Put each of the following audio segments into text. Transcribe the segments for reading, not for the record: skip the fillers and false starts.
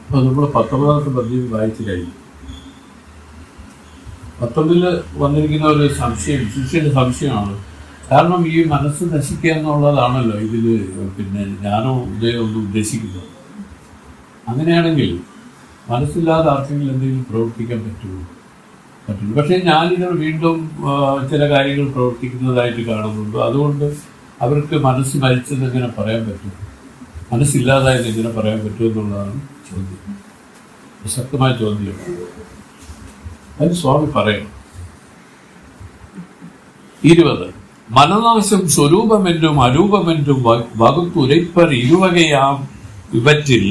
അപ്പോൾ നമ്മൾ 19ാമത്തെ പദ്യം വായിച്ചു കഴിഞ്ഞു. 19 വന്നിരിക്കുന്ന ഒരു സംശയം, ശിഷ്യന്റെ സംശയമാണ്. കാരണം ഈ മനസ്സ് നശിക്കുക എന്നുള്ളതാണല്ലോ ഇതിൽ ജ്ഞാനോ ഉദയം ഒന്നും ഉദ്ദേശിക്കുന്നത്. അങ്ങനെയാണെങ്കിൽ മനസ്സില്ലാതെ ആർക്കെങ്കിലും എന്തെങ്കിലും പ്രവർത്തിക്കാൻ പറ്റുള്ളൂ. പക്ഷേ ഞാനിത് വീണ്ടും ചില കാര്യങ്ങൾ പ്രവർത്തിക്കുന്നതായിട്ട് കാണുന്നുണ്ട്. അതുകൊണ്ട് അവർക്ക് മനസ്സ് മരിച്ചത് എങ്ങനെ പറയാൻ പറ്റും, മനസ്സില്ലാതായത് എങ്ങനെ പറയാൻ പറ്റുമെന്നുള്ളതാണ് ചോദ്യം, പ്രസക്തമായ ചോദ്യം. അതിന് സ്വാമി പറയണം. 20 മനനാശം സ്വരൂപമെന്നും അരൂപമെന്നും വകുത്തുരൈപ്പർ ഇരുവകയാം ഇവറ്റിൽ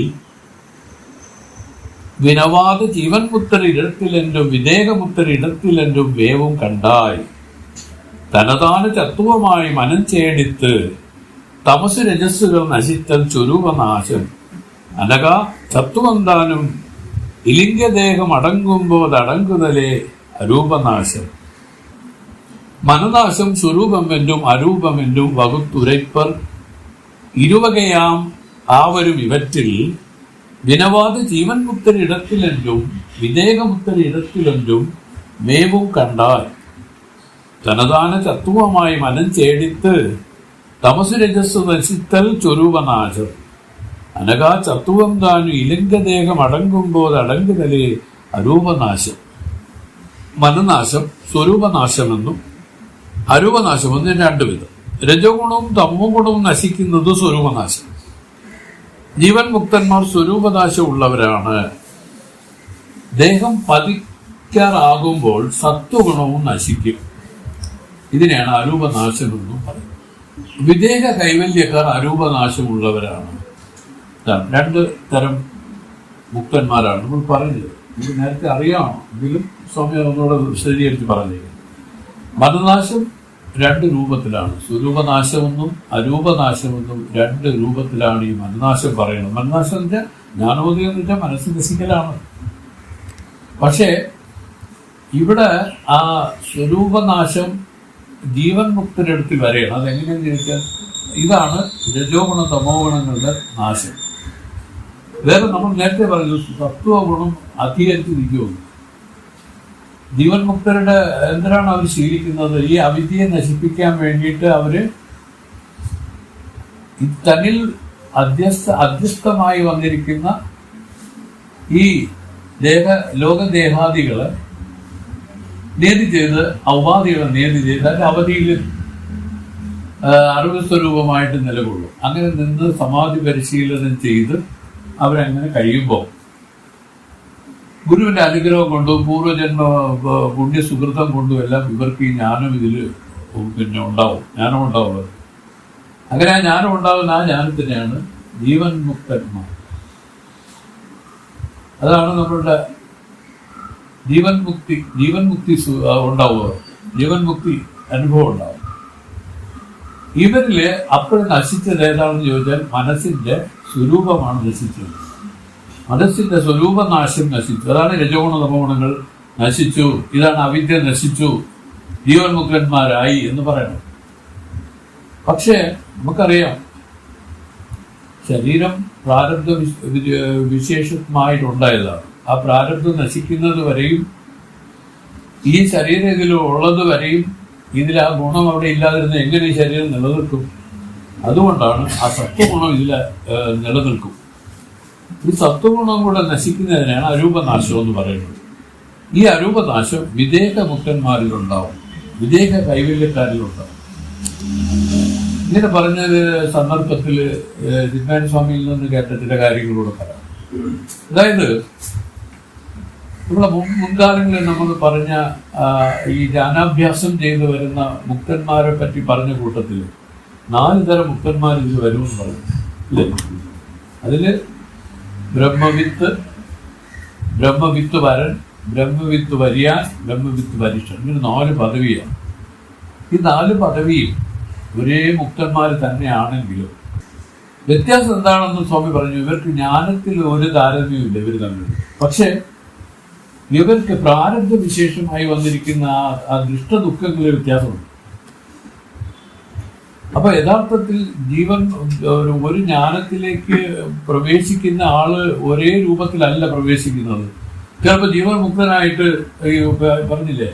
വിനവാദ ജീവൻ പുത്തരിടത്തിലെന്നും വിദേഹപുത്തരിടത്തിലെന്നും വേവും കണ്ടായി തനതാന തത്വമായി മനം ചേടിത്ത് തമസ് രജസ്സുകൾ നശിത്തൽ സ്വരൂപനാശം അനക തത്വന്താനും ഇലിംഗദേഹം അടങ്ങുമ്പോഴടങ്ങുതലേ അരൂപനാശം. മനനാശം സ്വരൂപമെന്നും അരൂപമെന്നും വകുത്തുരൈപ്പർ ഇരുവകയാം ആവരും ഇവറ്റിൽ വിനവാദ ജീവൻ മുക്തരിടത്തിലെന്നും വിദേഹമുക്തരിടത്തിലെന്നും മേവും കണ്ടാൽ തനതാന തത്വമായി മനം ചേടിത്ത് തമസ് രജസ് നശിത്തൽ സ്വരൂപനാശം അനകാ തത്വം താനും ഇലിംഗദേഹം അടങ്ങുമ്പോൾ അടങ്ങുതലേ അരൂപനാശം. മനനാശം സ്വരൂപനാശമെന്നും അരൂപനാശമെന്നും 2 വിധം. രജോഗുണവും തമോ ഗുണവും നശിക്കുന്നത് സ്വരൂപനാശം. ജീവൻ മുക്തന്മാർ സ്വരൂപനാശം ഉള്ളവരാണ്. ദേഹം പതിക്കാറാകുമ്പോൾ സത്വഗുണവും നശിക്കും. ഇതിനെയാണ് അരൂപനാശം എന്നും പറയുന്നത്. വിദേഹ കൈവല്യക്കാർ അരൂപനാശമുള്ളവരാണ്. 2 തരം മുക്തന്മാരാണ് നമ്മൾ പറഞ്ഞത്. നമുക്ക് നേരത്തെ അറിയാമോ, എങ്കിലും സ്വാമി ഒന്നുകൂടെ വിശദീകരിച്ച് പറഞ്ഞേക്കും. മനനാശം 2 രൂപത്തിലാണ്. സ്വരൂപനാശമെന്നും അരൂപനാശമെന്നും 2 രൂപത്തിലാണ് ഈ മനനാശം പറയുന്നത്. മനനാശം എന്ന് വെച്ചാൽ ജ്ഞാനോദയം എന്ന് വെച്ചാൽ മനസ്സ് നശിക്കലാണ്. പക്ഷേ ഇവിടെ ആ സ്വരൂപനാശം ജീവൻ മുക്തരെടുത്ത് വരെയാണ്. അതെങ്ങനെയാണെന്ന് ചോദിച്ചാൽ ഇതാണ് രജോഗുണ തമോ ഗുണങ്ങളുടെ നാശം. വേറെ നമ്മൾ നേരത്തെ പറഞ്ഞു സത്വഗുണം അധികരിച്ച് നിൽക്കുമെന്ന്. ജീവൻ മുക്തരുടെ എന്തിനാണ് അവർ ശീലിക്കുന്നത്? ഈ അവിദ്യയെ നശിപ്പിക്കാൻ വേണ്ടിയിട്ട് അവര് തന്നിൽ അധ്യസ്ഥമായി വന്നിരിക്കുന്ന ഈ ലോകദേഹാദികളെ നേതി ചെയ്ത് ഔപാധികളെ നേതി ചെയ്ത് അതിന്റെ അവധിയിൽ അറിവ് സ്വരൂപമായിട്ട് നിലകൊള്ളും. അങ്ങനെ നിന്ന് സമാധി പരിശീലനം ചെയ്ത് അവരങ്ങനെ കഴിയുമ്പോൾ ഗുരുവിന്റെ അനുഗ്രഹം കൊണ്ടും പൂർവ്വജന്മ പുണ്യസുഹൃതം കൊണ്ടും എല്ലാം ഇവർക്ക് ഈ ജ്ഞാനം ഇതിൽ ഉണ്ടാവും, ജ്ഞാനം ഉണ്ടാവുന്നത്. അങ്ങനെ ആ ജ്ഞാനം ഉണ്ടാകുന്ന ആ ജ്ഞാനത്തിനെയാണ് ജീവൻ മുക്തന്മാർ. അതാണ് നമ്മളുടെ ജീവൻ മുക്തി ഉണ്ടാവുക, ജീവൻ മുക്തി അനുഭവം ഉണ്ടാവും. ഇവരില് അപ്പോൾ നശിച്ചത് ഏതാണെന്ന് ചോദിച്ചാൽ മനസ്സിന്റെ സ്വരൂപമാണ് നശിച്ചത്. മനസ്സിന്റെ സ്വരൂപനാശം നശിച്ചു. അതാണ് രജോഗുണ തമോഗുണങ്ങൾ നശിച്ചു. ഇതാണ് അവിദ്യ നശിച്ചു, ജീവൻ മുക്തന്മാരായി എന്ന് പറയണം. പക്ഷേ നമുക്കറിയാം ശരീരം പ്രാരബ്ധ വിശേഷമായിട്ടുണ്ടായതാണ്. ആ പ്രാരബ്ധം നശിക്കുന്നത് വരെയും ഈ ശരീരം ഇതിൽ ഉള്ളത് വരെയും ഇതിൽ ആ ഗുണം അവിടെ ഇല്ലാതിരുന്ന എങ്ങനെ ഈ ശരീരം നിലനിൽക്കും? അതുകൊണ്ടാണ് ആ സത്വഗുണം ഇതിൽ നിലനിൽക്കും. ഈ സത്വഗുണം കൂടെ നശിക്കുന്നതിനാണ് അരൂപനാശം എന്ന് പറയുന്നത്. ഈ അരൂപനാശം വിദേഹ മുക്തന്മാരിലുണ്ടാവും, വിദേഹ കൈവല്യക്കാരിലുണ്ടാവും. ഇങ്ങനെ പറഞ്ഞ സന്ദർഭത്തിൽ ദിഗ്നാന സ്വാമിയിൽ നിന്ന് കേട്ട ചില കാര്യങ്ങളൂടെ പറയാം. അതായത് നമ്മളെ മുൻകാലങ്ങളിൽ നമ്മൾ പറഞ്ഞ ഈ ജ്ഞാനാഭ്യാസം ചെയ്തു വരുന്ന മുക്തന്മാരെ പറ്റി പറഞ്ഞ കൂട്ടത്തിൽ 4 തരം മുക്തന്മാർ ഇതിൽ വരുമെന്ന് പറഞ്ഞു അല്ലേ? അതില് ബ്രഹ്മവിത്ത് വരൻ, ബ്രഹ്മവിത്ത് വരിയാൻ, ബ്രഹ്മവിത്ത് വരിഷ്ഠൻ, ഇങ്ങനെ 4 പദവിയാണ്. ഈ 4 പദവിയും ഒരേ മുക്തന്മാർ തന്നെയാണെങ്കിലും വ്യത്യാസം എന്താണെന്ന് സ്വാമി പറഞ്ഞു. ഇവർക്ക് ജ്ഞാനത്തിൽ ഒരു താരതമ്യമില്ല ഇവർ തമ്മിൽ. പക്ഷെ ഇവർക്ക് പ്രാരബ്ധ വിശേഷമായി വന്നിരിക്കുന്ന ആ ദുഷ്ടദുഃഖങ്ങളിൽ വ്യത്യാസമുണ്ട്. അപ്പൊ യഥാർത്ഥത്തിൽ ജീവൻ ഒരു ജ്ഞാനത്തിലേക്ക് പ്രവേശിക്കുന്ന ആള് ഒരേ രൂപത്തിലല്ല പ്രവേശിക്കുന്നത്. ചിലപ്പോൾ ജീവൻ മുക്തനായിട്ട് പറഞ്ഞില്ലേ,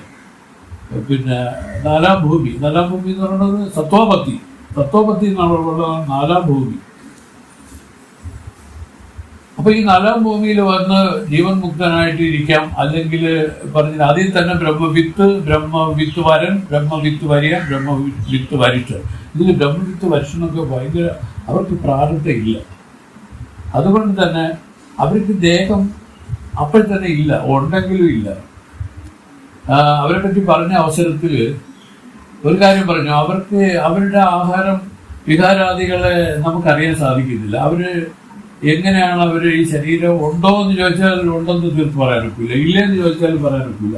പിന്നെ നാലാം ഭൂമി എന്ന് പറയുന്നത് സത്വപത്തി എന്നുള്ള നാലാം ഭൂമി. അപ്പൊ ഈ നാലാം ഭൂമിയിൽ വന്ന് ജീവൻ മുക്തനായിട്ട് ഇരിക്കാം. അല്ലെങ്കിൽ പറഞ്ഞ അതിൽ തന്നെ ബ്രഹ്മവിത്ത് വരൻ, ബ്രഹ്മവിത്ത് വരിയ, ബ്രഹ്മവിത്ത് വരിഷ്ഠൻ. ഇതിൽ ബ്രഹ്മവിത്ത് വരിഷ്ഠനൊക്കെ ഭയങ്കര, അവർക്ക് പ്രാരബ്ധം ഇല്ല. അതുകൊണ്ട് തന്നെ അവർക്ക് ദേഹം അപ്പോൾ തന്നെ ഇല്ല, ഉണ്ടെങ്കിലും ഇല്ല. അവരെ പറ്റി പറഞ്ഞ അവസരത്തിൽ ഒരു കാര്യം പറഞ്ഞു, അവർക്ക് അവരുടെ ആഹാരം വികാരാദികളെ നമുക്കറിയാൻ സാധിക്കുന്നില്ല. അവര് എങ്ങനെയാണ് അവർ ഈ ശരീരം ഉണ്ടോ എന്ന് ചോദിച്ചാൽ ഉണ്ടെന്ന് തീർത്ത് പറയാൻ ഒക്കില്ല, ഇല്ലെന്ന് ചോദിച്ചാൽ പറയാൻ ഒക്കില്ല.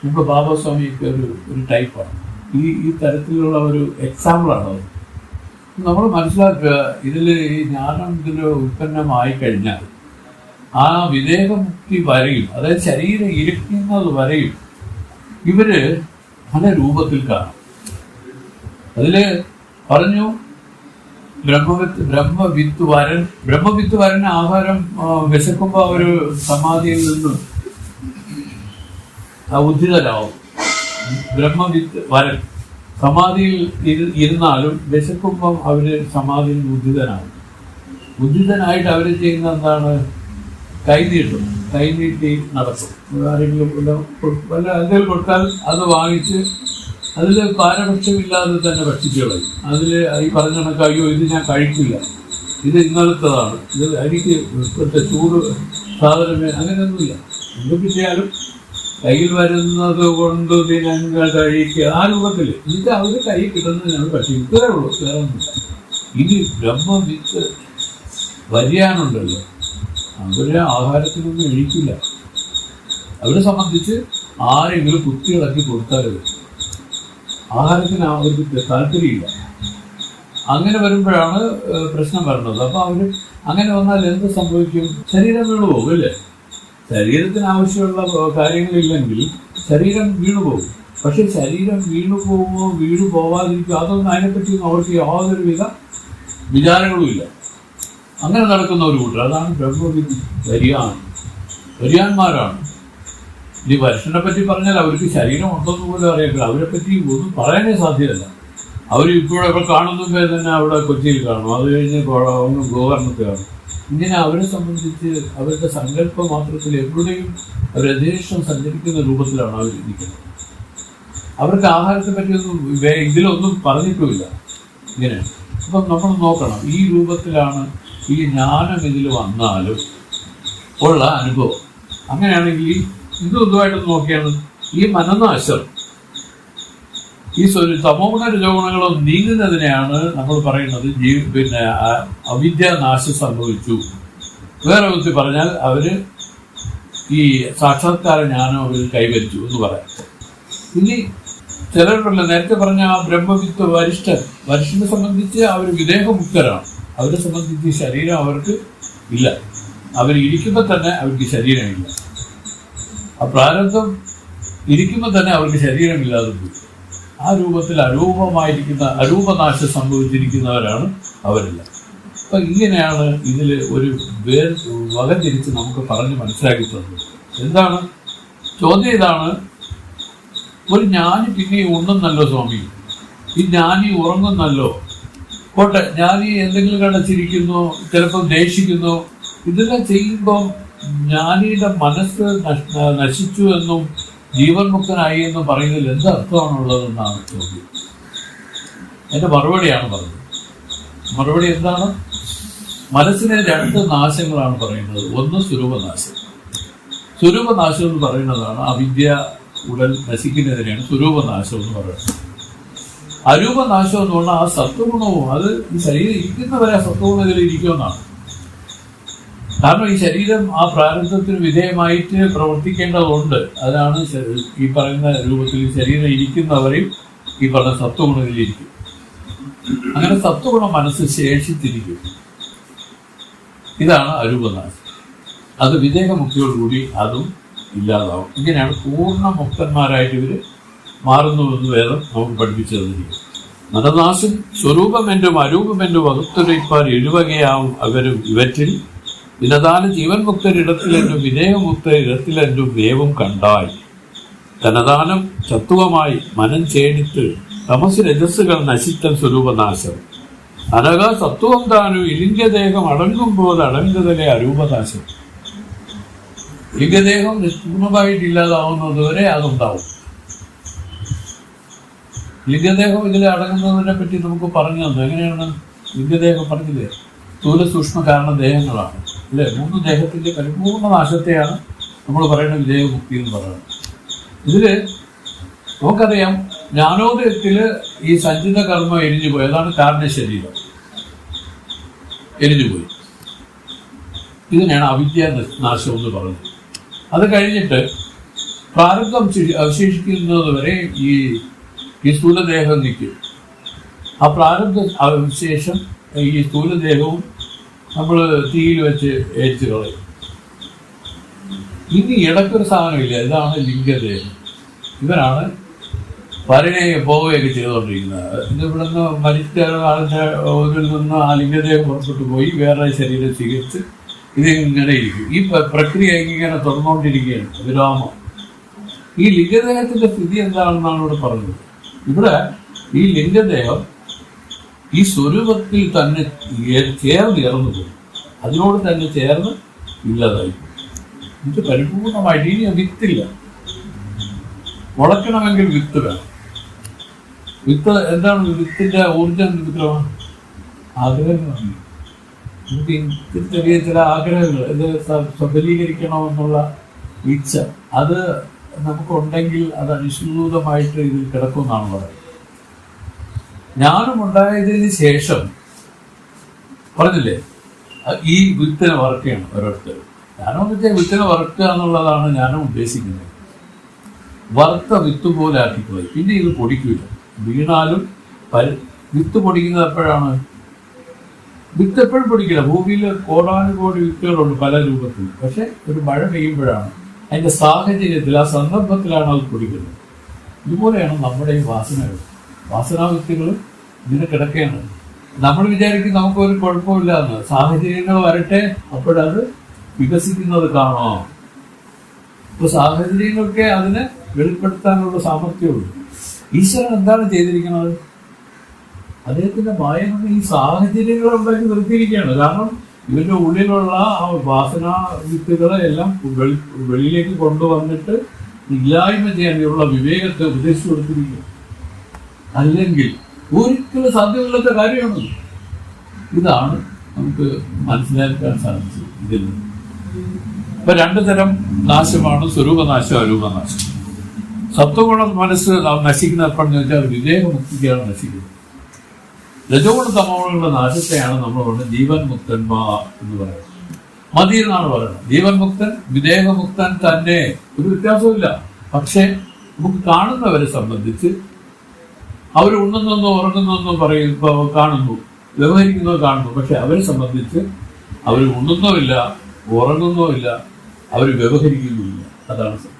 ഇപ്പൊ ബാബാസ്വാമിക്ക് ഒരു ടൈപ്പാണ്, ഈ തരത്തിലുള്ള ഒരു എക്സാമ്പിളാണത്. നമ്മൾ മനസ്സിലാക്കുക, ഇതിൽ ഈ ജ്ഞാനം ഇതിൽ ഉൽപ്പന്നമായി കഴിഞ്ഞാൽ ആ വിദേഹമുക്തി വരെയും, അതായത് ശരീരം ഇരിക്കുന്നത് വരെയും ഇവര് പല രൂപത്തിൽ കാണും. അതില് പറഞ്ഞു ബ്രഹ്മവിത്ത് വരൻ ആഹാരം വിശക്കുമ്പോൾ അവര് സമാധിയിൽ നിന്ന് ഉദ്ധിതരാവും. ബ്രഹ്മവിത്ത് വരൻ സമാധിയിൽ ഇരുന്നാലും വിശക്കുമ്പം അവര് സമാധിയിൽ ഉദ്ധിതനാവും. ഉദ്ധിതനായിട്ട് അവര് ചെയ്യുന്ന എന്താണ്? കൈനീട്ടി നടക്കും. ആരെങ്കിലും വല്ല എന്തെങ്കിലും കൊടുത്താൽ അത് വാങ്ങിച്ച് അതിൽ പാരപക്ഷമില്ലാതെ തന്നെ ഭക്ഷിച്ചു കളയും. അതിൽ ഈ പറഞ്ഞ കണക്ക് അയ്യോ ഇത് ഞാൻ കഴിക്കില്ല, ഇത് ഇന്നലത്തതാണ്, ഇത് എനിക്ക് ഇപ്പോഴത്തെ ചൂട് സാധനമേ, അങ്ങനെയൊന്നുമില്ല. എന്ത് കിട്ടിയാലും കയ്യിൽ വരുന്നത് കൊണ്ട് ഞങ്ങൾ കഴിക്കുക, ആ രൂപത്തിൽ എന്നിട്ട് അവർ കൈ കിട്ടുന്നത് ഞങ്ങൾ ഭക്ഷിക്കും. ഇത്രേ ഉള്ളൂ, വേറെ ഒന്നുമില്ല. ഇനി ബ്രഹ്മവിത്ത് വരിയാനുണ്ടല്ലോ, അവരെ ആഹാരത്തിനൊന്നും കഴിക്കില്ല. അവരെ സംബന്ധിച്ച് ആരെങ്കിലും കുത്തിയിളക്കി കൊടുത്താൽ ആഹാരത്തിന് അവർക്ക് താല്പര്യമില്ല. അങ്ങനെ വരുമ്പോഴാണ് പ്രശ്നം വരുന്നത്. അപ്പൊ അവര് അങ്ങനെ വന്നാൽ എന്ത് സംഭവിക്കും? ശരീരം വീണുപോകും അല്ലേ? ശരീരത്തിന് ആവശ്യമുള്ള കാര്യങ്ങളില്ലെങ്കിൽ ശരീരം വീണുപോകും. പക്ഷെ ശരീരം വീണു പോവാതിരിക്കും, അതൊന്നും അതിനെപ്പറ്റിയൊന്നും അവർക്ക് യാതൊരുവിധ വിചാരങ്ങളും ഇല്ല. അങ്ങനെ നടക്കുന്ന ഒരു കൂട്ടർ, അതാണ് ബ്രഹ്മവിത്ത് വരിയാന്മാരാണ്. ഈ വർഷനെ പറ്റി പറഞ്ഞാൽ അവർക്ക് ശരീരം ഉണ്ടെന്ന് പോലും അറിയാം. അവരെ പറ്റി ഒന്നും പറയാനേ സാധ്യമല്ല. അവർ ഇപ്പോൾ കാണുന്നുമ്പേ തന്നെ അവിടെ കൊച്ചിയിൽ കാണും, അത് കഴിഞ്ഞ് ഗോകർണത്തിൽ കാണും. ഇങ്ങനെ അവരെ സംബന്ധിച്ച് അവരുടെ സങ്കല്പ മാത്രത്തിൽ എവിടെയും അവർ യഥേഷ്ടം സഞ്ചരിക്കുന്ന രൂപത്തിലാണ് അവർ ഇരിക്കുന്നത്. അവർക്ക് ആഹാരത്തെ പറ്റിയൊന്നും ഇതിലൊന്നും പറഞ്ഞിട്ടുമില്ല. ഇങ്ങനെ അപ്പം നമ്മൾ നോക്കണം, ഈ രൂപത്തിലാണ് ഈ ജ്ഞാനം ഇതിൽ വന്നാലും ഉള്ള അനുഭവം. അങ്ങനെയാണെങ്കിൽ ഇതുമായിട്ട് നോക്കിയാണ് ഈ മനനാശം, ഈ തമോഗുണ രജോഗുണങ്ങളും നീങ്ങുന്നതിനെയാണ് നമ്മൾ പറയുന്നത് പിന്നെ അവിദ്യാനാശം സംഭവിച്ചു. വേറെ വിധത്തിൽ പറഞ്ഞാൽ അവര് ഈ സാക്ഷാത്കാര ജ്ഞാനം അവർ കൈവരിച്ചു എന്ന് പറയാം. ഇനി ചിലരുണ്ടല്ലോ, നേരത്തെ പറഞ്ഞ ആ ബ്രഹ്മവിത്ത് വരിഷ്ഠനെ സംബന്ധിച്ച് അവർ വിദേഹമുക്തരാണ്. അവരെ സംബന്ധിച്ച് ശരീരം അവർക്ക് ഇല്ല. അവർ ഇരിക്കുമ്പോൾ തന്നെ അവർക്ക് ശരീരമില്ല. ആ പ്രാരബ്ധം ഇരിക്കുമ്പോൾ തന്നെ അവർക്ക് ശരീരമില്ലാതെ പോയി. ആ രൂപത്തിൽ അരൂപനാശം സംഭവിച്ചിരിക്കുന്നവരാണ് അവരെല്ലാം. അപ്പൊ ഇങ്ങനെയാണ് ഇതിൽ ഒരു വകതിരിച്ച് നമുക്ക് പറഞ്ഞ് മനസ്സിലാക്കി തന്നത്. എന്താണ് ചോദ്യം? ഇതാണ്, ഒരു ജ്ഞാനി പിന്നെ ഉണ്ണുന്നല്ലോ സ്വാമി, ഈ ജ്ഞാനി ഉറങ്ങുന്നല്ലോ. പോട്ടെ, ജ്ഞാനി എന്തെങ്കിലും കടച്ചിരിക്കുന്നു, ചിലപ്പോൾ ദേഷിക്കുന്നു. ഇതെല്ലാം ചെയ്യുമ്പോൾ ജ്ഞാനിയുടെ മനസ്സ് നശിച്ചു എന്നും ജീവൻ മുക്തനായി എന്നും പറയുന്നതിൽ എന്ത് അർത്ഥമാണുള്ളതെന്നാണ് ചോദ്യം. എന്റെ മറുപടിയാണ് പറഞ്ഞത്. മറുപടി എന്താണ്? മനസ്സിനെ രണ്ട് നാശങ്ങളാണ് പറയുന്നത്. ഒന്ന് സ്വരൂപനാശം. സ്വരൂപനാശം എന്ന് പറയുന്നതാണ് അവിദ്യ ഉടൽ നശിക്കുന്നതിനെയാണ് സ്വരൂപനാശം എന്ന് പറയുന്നത്. അരൂപനാശം എന്ന് പറഞ്ഞാൽ ആ സത്വഗുണവും, അത് ഈ ശരീരം ഇരിക്കുന്നവരെ ആ സത്വഗുണത്തിൽ ഇരിക്കുമെന്നാണ്. കാരണം ഈ ശരീരം ആ പ്രാരബ്ധത്തിന് വിധേയമായിട്ട് പ്രവർത്തിക്കേണ്ടതുണ്ട്. അതാണ് ഈ പറയുന്ന രൂപത്തിൽ ശരീരം ഇരിക്കുന്നവരെയും ഈ പറഞ്ഞ സത്വഗുണത്തിലിരിക്കും. അങ്ങനെ സത്വഗുണം മനസ്സ് ശേഷിച്ചിരിക്കും. ഇതാണ് അരൂപനാശം. അത് വിദേഹമുക്തിയോടുകൂടി അതും ഇല്ലാതാവും. ഇങ്ങനെയാണ് പൂർണ്ണ മുക്തന്മാരായിട്ട് ഇവർ മാറുന്നുവെന്ന് വേദം നമുക്ക് പഠിപ്പിച്ചു തന്നിരിക്കും. മനനാശം സ്വരൂപമെന്നും അരൂപമെന്നും വകുത്തുരയ്പാർ എഴുവകയാവും അവരും ഇവറ്റിൽ വിനതാന ജീവൻ മുക്തരിടത്തിലെന്നും വിനയമുക്തരിടത്തിലെന്നും വേവും കണ്ടായി ധനദാനം ചത്തുവമായി മനം ചേടിത്ത് തമസ് രജസ്സുകൾ നശിത്തൽ സ്വരൂപനാശം അനക സത്വം താനും ഇലിംഗദേഹം അടങ്ങുമ്പോൾ അടങ്ങുതലെ അരൂപനാശം. ലിംഗദേഹം നിഷ്പൂർണമായിട്ടില്ലാതാവുന്നത് വരെ അതുണ്ടാവും. ലിംഗദേഹം ഇതിൽ അടങ്ങുന്നതിനെ പറ്റി നമുക്ക് പറഞ്ഞു തന്നു. എങ്ങനെയാണ് ലിംഗദേഹം പറഞ്ഞില്ലേ? സ്ഥൂല സൂക്ഷ്മ കാരണ ദേഹങ്ങളാണ് അല്ലെ? 3 ദേഹത്തിന്റെ പരിപൂർണ നാശത്തെയാണ് നമ്മൾ പറയുന്ന വിദേഹമുക്തി എന്ന് പറയുന്നത്. ഇതില് നമുക്കറിയാം, ജ്ഞാനോദയത്തില് ഈ സഞ്ചിത കർമ്മം എരിഞ്ഞുപോയി. അതാണ് കാരണ ശരീരം എരിഞ്ഞുപോയി. ഇതിനാണ് അവിദ്യ നാശം എന്ന് പറയുന്നത്. അത് കഴിഞ്ഞിട്ട് പ്രാരബ്ധം അവശേഷിക്കുന്നത് വരെ ഈ സ്ഥൂലദേഹം നിൽക്കും. ആ പ്രാരബ്ധ അവശേഷം ഈ സ്ഥൂലദേഹവും നമ്മൾ തീയിൽ വെച്ച് എരിച്ചു കളയും. ഇനി ഇടയ്ക്കൊരു സാധനമില്ല, ഇതാണ് ലിംഗദേഹം. ഇവരാണ് വരണയെ പോവുകയൊക്കെ ചെയ്തുകൊണ്ടിരിക്കുന്നത്. ഇത് ഇവിടെ നിന്ന് മരിച്ച ആളിൻ്റെ ഒരിൽ നിന്ന് ആ ലിംഗദേഹം പുറത്തോട്ട് പോയി വേറെ ശരീരം സ്വീകരിച്ച് ഇതിങ്ങനെ ഇരിക്കും. ഈ പ്രക്രിയ ഇങ്ങനെ തുടർന്നുകൊണ്ടിരിക്കുകയാണ് വിരാമം. ഈ ലിംഗദേഹത്തിന്റെ സ്ഥിതി എന്താണെന്നാണ് ഇവിടെ പറഞ്ഞത്. ഇവിടെ ഈ ലിംഗദേഹം ഈ സ്വരൂപത്തിൽ തന്നെ ചേർന്ന് പോകും. അതിനോട് തന്നെ ചേർന്ന് ഇല്ലാതായി. ഇത് പരിപൂർണമായിട്ട് ഇനി വിത്തില്ല. മുളയ്ക്കണമെങ്കിൽ വിത്ത് വേണം. വിത്ത് എന്താണ്? വിത്തിന്റെ ഊർജം വിഗ്രഹമാണ് ആഗ്രഹങ്ങളാണ്. നമുക്ക് ചെറിയ ചില ആഗ്രഹങ്ങൾ, ഇത് സബലീകരിക്കണമെന്നുള്ള ഇച്ഛ, അത് നമുക്കുണ്ടെങ്കിൽ അത് അനുസ്യൂതമായിട്ട് ഇതിൽ കിടക്കുമെന്നാണ് പറയുന്നത്. ജ്ഞാനം ഉണ്ടായതിന് ശേഷം പറഞ്ഞില്ലേ, ഈ വിത്തിനെ വറക്കുകയാണ് ഓരോരുത്തർ. ജ്ഞാനം എന്ന് വെച്ചാൽ വിത്തിനെ വറക്കുക എന്നുള്ളതാണ് ജ്ഞാനം ഉദ്ദേശിക്കുന്നത്. വറുത്ത വിത്ത് പോലെ ആക്കിപ്പോയി. പിന്നെ ഇത് പൊടിക്കില്ല. വീണാലും വിത്ത് പൊടിക്കുന്നത് എപ്പോഴാണ്? വിത്ത് എപ്പോഴും പൊടിക്കില്ല. ഭൂമിയിൽ കോടാനുകോടി വിത്തുകളുണ്ട് പല രൂപത്തിൽ. പക്ഷെ ഒരു മഴ പെയ്യുമ്പോഴാണ്, അതിന്റെ സാഹചര്യത്തിൽ, ആ സന്ദർഭത്തിലാണ് അത് പൊടിക്കുന്നത്. ഇതുപോലെയാണ് നമ്മുടെ ഈ വാസനകൾ. വാസനാ വിത്തുകൾ ഇങ്ങനെ കിടക്കുകയാണ്. നമ്മൾ വിചാരിക്കും നമുക്കൊരു കുഴപ്പമില്ല എന്ന്. സാഹചര്യങ്ങൾ വരട്ടെ, അപ്പോഴത് വികസിക്കുന്നത് കാണാം. ഇപ്പൊ സാഹചര്യങ്ങൾക്ക് അതിനെ വെളിപ്പെടുത്താനുള്ള സാമർഥ്യമുള്ളൂ. ഈശ്വരൻ എന്താണ് ചെയ്തിരിക്കുന്നത്? അദ്ദേഹത്തിന്റെ മായ ഈ സാഹചര്യങ്ങൾ ഉണ്ടാക്കി നിർത്തിയിരിക്കുകയാണ്. കാരണം ഇവന്റെ ഉള്ളിലുള്ള ആ വാസനാ വിത്തുകളെ എല്ലാം വെളിയിലേക്ക് കൊണ്ടുവന്നിട്ട് ഇല്ലായ്മ ചെയ്യാനുള്ള വിവേകത്തെ ഉപദേശിച്ചു കൊടുത്തിരിക്കുക. അല്ലെങ്കിൽ ഒരിക്കലും സാധ്യതയില്ലാത്ത കാര്യമാണ്. ഇതാണ് നമുക്ക് മനസ്സിലാക്കാൻ സാധിച്ചത് ഇതിൽ നിന്ന്. ഇപ്പൊ 2 തരം നാശമാണ്: സ്വരൂപനാശം, അരൂപനാശം. സത്വഗുണ മനസ്സ് നശിക്കുന്ന എപ്പോഴെന്ന് വെച്ചാൽ വിവേകമുക്തിയാണ് നശിക്കുന്നത്. രജോഗുണ തമോഗുണങ്ങളുടെ നാശത്തെയാണ് നമ്മൾ പറയുന്നത് ജീവൻ മുക്തന്മാർ എന്ന് പറയുന്നത്. മതി എന്നാണ് പറയുന്നത്. ജീവൻ മുക്തൻ, വിദേഹമുക്തൻ തന്നെ, ഒരു വ്യത്യാസമില്ല. പക്ഷെ നമുക്ക് കാണുന്നവരെ സംബന്ധിച്ച് അവർ ഉണ്ണുന്നെന്നോ ഉറങ്ങുന്നെന്നോ കാണുന്നു, വ്യവഹരിക്കുന്നത് കാണുന്നു. പക്ഷെ അവരെ സംബന്ധിച്ച് അവർ ഉണ്ണുന്നുമില്ല, ഉറങ്ങുന്നുമില്ല, അവർ വ്യവഹരിക്കുന്നുമില്ല. അതാണ് സത്യം.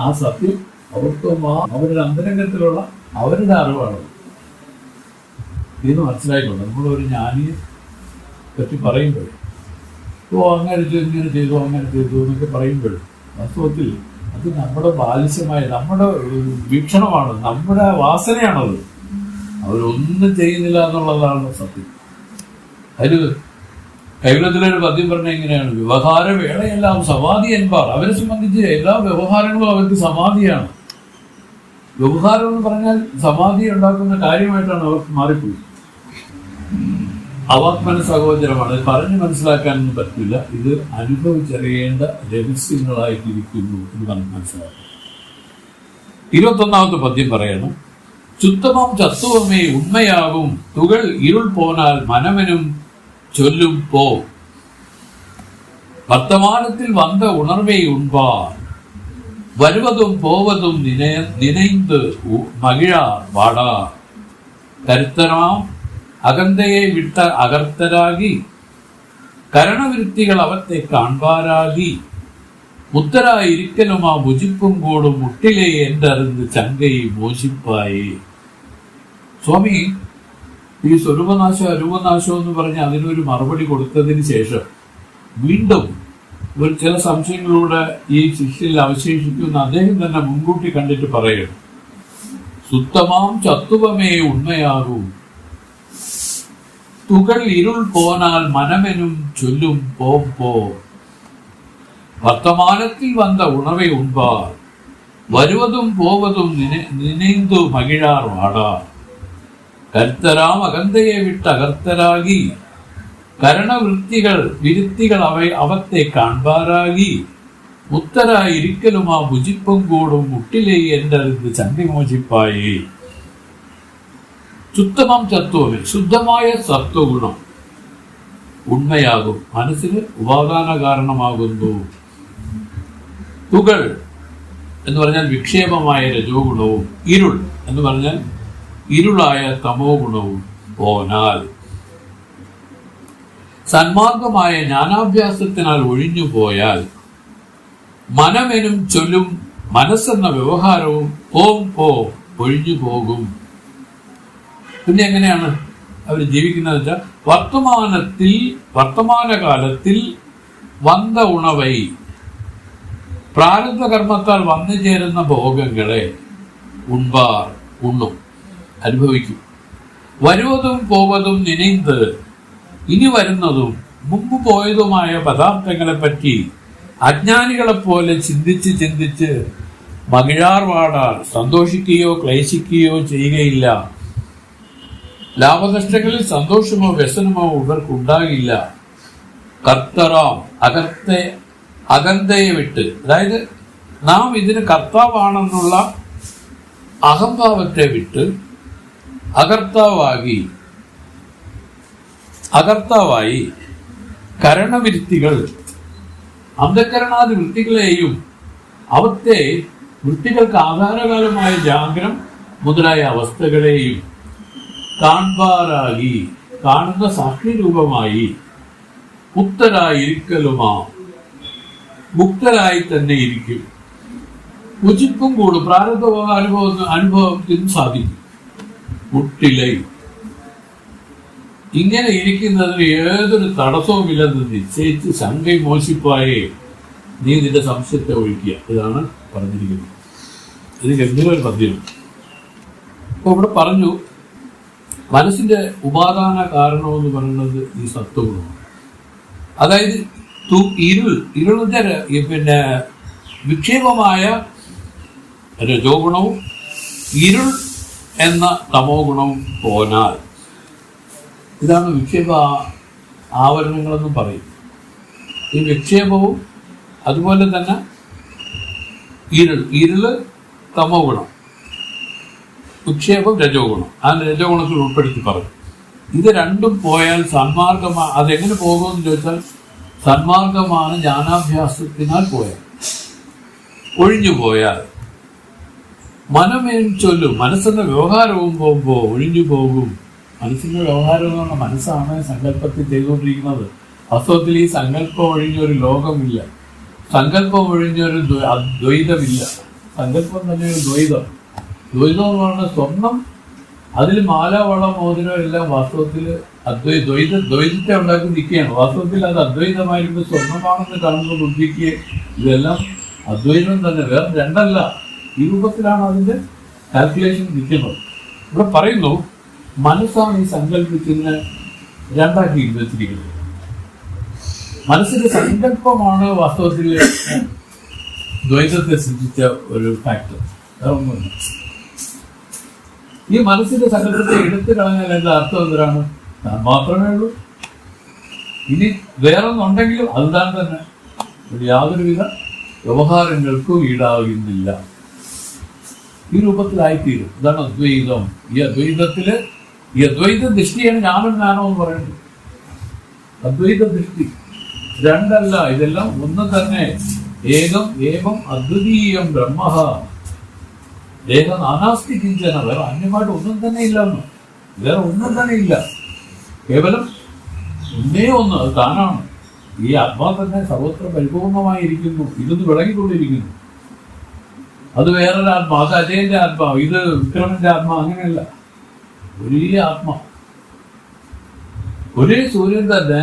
ആ സത്യം അവർക്ക് അവരുടെ അന്തരംഗത്തിലുള്ള അവരുടെ അറിവാണ്. ഇത് മനസ്സിലായിക്കൊണ്ട് നമ്മളൊരു ജ്ഞാനിയെ പറ്റി പറയുമ്പോൾ, അങ്ങനെ ഇങ്ങനെ ചെയ്തു, അങ്ങനെ ചെയ്തു എന്നൊക്കെ പറയുമ്പോൾ വാസ്തവത്തിൽ അത് നമ്മുടെ ബാലിശമായ നമ്മുടെ വീക്ഷണമാണ്, നമ്മുടെ വാസനയാണത്. അവരൊന്നും ചെയ്യുന്നില്ല എന്നുള്ളതാണ് സത്യം. അതിൽ കൈവലത്തിലൊരു പദ്യം പറഞ്ഞ എങ്ങനെയാണ്: വ്യവഹാര വേളയെല്ലാം സമാധി എന്പാർ. അവരെ സംബന്ധിച്ച് എല്ലാ വ്യവഹാരങ്ങളും അവർക്ക് സമാധിയാണ്. വ്യവഹാരം എന്ന് പറഞ്ഞാൽ സമാധി ഉണ്ടാക്കുന്ന കാര്യമായിട്ടാണ് അവർക്ക് മാറിപ്പോയി. അവാത്മന സഹോദരമാണ്. പറഞ്ഞു മനസ്സിലാക്കാനൊന്നും പറ്റില്ല. ഇത് അനുഭവിച്ചറിയേണ്ട രഹസ്യങ്ങളായിട്ടിരിക്കുന്നു എന്ന് നമുക്ക് മനസ്സിലാക്കാം. 21ാമത്തെ പദ്യം പറയണം: ചുത്തമം ചത്തുവമേ ഉണ്മയാകും തുകൾ ഇരുൾ പോനാൽ മനമനും ചൊല്ലും പോ വർത്തമാനത്തിൽ വந்த ഉണർവേ ഉൺപാർ വരുവതും പോവതും നിனைந்து മകിഴാർ വാടാർ കരുത്തരാം അകന്തയെ വിട്ട അകർത്തരാകി കരണവൃത്തികൾ അവത്തെ കാൺപാരാകി മുത്തരായിരിക്കലും ആ ഭുജിപ്പും കൂടും മുട്ടിലെ എന്തറിഞ്ഞ് ചങ്കയെ മോശിപ്പായേ. സ്വാമി ഈ സ്വരൂപനാശം അരൂപനാശം എന്ന് പറഞ്ഞ് അതിനൊരു മറുപടി കൊടുത്തതിന് ശേഷം വീണ്ടും ഒരു ചില സംശയങ്ങളിലൂടെ ഈ ശിഷ്യയിൽ അവശേഷിക്കുന്ന അദ്ദേഹം തന്നെ മുൻകൂട്ടി കണ്ടിട്ട് പറയണം. സുത്തമാം ചത്തുവമേ ഉണ്മയാകൂ, തുകൾ ഇരുൾ പോനാൽ മനമെനും ചൊല്ലും പോം പോ, വർത്തമാനത്തിൽ വന്ന ഉണവെ ഉൺപാർ, വരുവതും പോവതും നിனைந்து മകിഴാർ വാടാ, കരുത്തരാം അകന്തയെ വിട്ട് അകർത്തരാകി, കരണവൃത്തികൾ വിരുത്തികൾ അവത്തെ കാൺപാരാകി, മുത്തരായിരിക്കലും ആ ഭുജിപ്പും കൂടും മുട്ടിലെ എന്തറിന്ന് ചണ്ടിമോചിപ്പായേ. ശുദ്ധമം തത്വമേ, ശുദ്ധമായ സത്വഗുണം ഉണ്മയാകും, മനസ്സിന് ഉപാദാന കാരണമാകുന്നു. തുകൾ എന്ന് പറഞ്ഞാൽ വിക്ഷേപമായ രജോ ഗുണവും, ഇരുൾ എന്ന് പറഞ്ഞാൽ ഇരുളായ തമോ ഗുണവും പോനാൽ, സന്മാർഗമായ ജ്ഞാനാഭ്യാസത്തിനാൽ ഒഴിഞ്ഞു പോയാൽ, മനമെനും ചൊല്ലും മനസ്സെന്ന വ്യവഹാരവും ഓം പോ ഒഴിഞ്ഞു പോകും. പിന്നെ എങ്ങനെയാണ് അവർ ജീവിക്കുന്നത് വെച്ചാൽ, വർത്തമാനകാലത്തിൽ വന്ന ഉണവൈ, പ്രാരബ്ധ കർമ്മത്താൽ വന്നു ചേരുന്ന ഭോഗങ്ങളെ ഉൺപാർ ഉണ്ണും, അനുഭവിക്കും. വരുവതും പോവതും നിனைந்து, ഇനി വരുന്നതും മുമ്പ് പോയതുമായ പദാർത്ഥങ്ങളെ പറ്റി അജ്ഞാനികളെ പോലെ ചിന്തിച്ച് മകിഴാർ വാടാർ, സന്തോഷിക്കുകയോ ക്ലേശിക്കുകയോ ചെയ്യുകയില്ല. ലാഭനഷ്ടങ്ങളിൽ സന്തോഷമോ വ്യസനമോ ഇവർക്കുണ്ടാകില്ല. കർത്തറാം അകന്തയെ വിട്ട്, അതായത് നാം ഇതിന് കർത്താവാണെന്നുള്ള അഹംഭാവത്തെ വിട്ട് അകർത്താവായി കരണവൃത്തികൾ, അന്ധകരണാദി വൃത്തികളെയും അവത്തെ വൃത്തികൾക്ക് ആധാരകാലമായ ജാഗ്രം മുതലായ അവസ്ഥകളെയും കാൺപാറാകി, കാണുന്ന സാക്ഷി രൂപമായി, മുക്തരായിരിക്കലുമാ, മുക്തരായി തന്നെ ഇരിക്കും. ഉചിപ്പും കൂടും, പ്രാരബ്ധ അനുഭവത്തിനും സാധിക്കും. മുട്ടിലൈ, ഇങ്ങനെ ഇരിക്കുന്നതിന് ഏതൊരു തടസ്സവുമില്ലെന്ന് നിശ്ചയിച്ച് ശങ്ക മോശിപ്പായേ നീ നിന്റെ സംശയത്തെ ഒഴിക്കുക. ഇതാണ് പറഞ്ഞിരിക്കുന്നത്. ഇത് ഗംഭീര ഒരു പദ്യമാണ്. അപ്പൊ ഇവിടെ പറഞ്ഞു, മനസ്സിന്റെ ഉപാദാന കാരണമെന്ന് പറയുന്നത് ഈ സത്വഗുണമാണ്. അതായത് പിന്നെ വിക്ഷേപമായ രജോ ഗുണവും ഇരുൾ എന്ന തമോ ഗുണവും പോനാൽ, ഇതാണ് വിക്ഷേപ ആവരണങ്ങളെന്നും പറയും. ഈ വിക്ഷേപവും അതുപോലെ തന്നെ ഇരുള് തമോ ഗുണം, വിക്ഷേപം രജോ ഗുണം, ആ രജോ ഗുണത്തിൽ ഉൾപ്പെടുത്തി പറയും. ഇത് രണ്ടും പോയാൽ സന്മാർഗമാണ്. അതെങ്ങനെ പോകുമെന്ന് ചോദിച്ചാൽ, സന്മാർഗമാണ് ജ്ഞാനാഭ്യാസത്തിനാൽ പോയാൽ, ഒഴിഞ്ഞു പോയാൽ. മനമേൻ ചൊല്ലും, മനസ്സെന്ന വ്യവഹാരവും പോകുമ്പോൾ ഒഴിഞ്ഞു പോകും. മനസ്സിന്റെ വ്യവഹാരം എന്ന് പറഞ്ഞാൽ മനസ്സാണ് സങ്കല്പത്തിൽ ചെയ്തുകൊണ്ടിരിക്കുന്നത്. വാസ്തവത്തിൽ ഈ സങ്കല്പം ഒഴിഞ്ഞൊരു ലോകമില്ല, സങ്കല്പം ഒഴിഞ്ഞൊരു ദ്വൈതമില്ല. സങ്കല്പം തന്നെ ഒരു ദ്വൈതം. ദ്വൈതം എന്ന് പറഞ്ഞാൽ സ്വർണം, അതിൽ മാല വള മോതിരം എല്ലാം വാസ്തവത്തിൽ ദ്വൈതത്തെ ഉണ്ടാക്കി നിൽക്കുകയാണ്. വാസ്തവത്തിൽ അത് അദ്വൈതമായിരിക്കും. സ്വർണ്ണമാണെന്ന് കാണുന്ന ബുദ്ധിക്ക് ഇതെല്ലാം അദ്വൈതം തന്നെ, വേറെ രണ്ടല്ല. ഈ രൂപത്തിലാണ് അതിന്റെ കാൽക്കുലേഷൻ നിൽക്കുന്നത്. ഇവിടെ പറയുന്നു, മനസ്സാണ് ഈ സങ്കല്പത്തിന് രണ്ടാക്കി വെച്ചിരിക്കുന്നത്. മനസ്സിന്റെ സങ്കല്പമാണ് വാസ്തവത്തിൽ ദ്വൈതത്തെ സൃഷ്ടിച്ച ഒരു ഫാക്ടർ, വേറെ ഒന്നുമില്ല. ഈ മനസ്സിന്റെ സങ്കല്പത്തെ എടുത്തു കളഞ്ഞാൽ എന്താ അർത്ഥം? എന്തിനാണ്? മാത്രമേ ഉള്ളൂ. ഇനി വേറൊന്നുണ്ടെങ്കിലും അതുതാൻ തന്നെ യാതൊരുവിധ വ്യവഹാരങ്ങൾക്കും ഈടാകുന്നില്ല. ഈ രൂപത്തിലായിത്തീരും. ഇതാണ് അദ്വൈതം. ഈ അദ്വൈത ദൃഷ്ടിയാണ് ഞാനും ഞാനോ എന്ന് പറയുന്നത്. അദ്വൈത ദൃഷ്ടി രണ്ടല്ല, ഇതെല്ലാം ഒന്ന് തന്നെ. ഏകം ഏവം അദ്വിതീയം ബ്രഹ്മ ദേഹ നാനാസ്തി കിഞ്ചന. വേറെ അന്യമായിട്ട് ഒന്നും തന്നെ ഇല്ല. വേറെ ഒന്നും തന്നെ ഇല്ല. കേവലം ഒന്നേ ഒന്ന്, അത് താനാണ്. ഈ ആത്മാ തന്നെ സർവത്ര പരിപൂർണമായിരിക്കുന്നു, ഇതൊന്ന് വിളങ്ങിക്കൊണ്ടിരിക്കുന്നു. അത് വേറൊരു ആത്മാ, അത് അജയന്റെ ആത്മാവ്, ഇത് വിക്രമന്റെ ആത്മാ, അങ്ങനെയല്ല. ഒരേ ആത്മ, ഒരേ സൂര്യൻ തന്നെ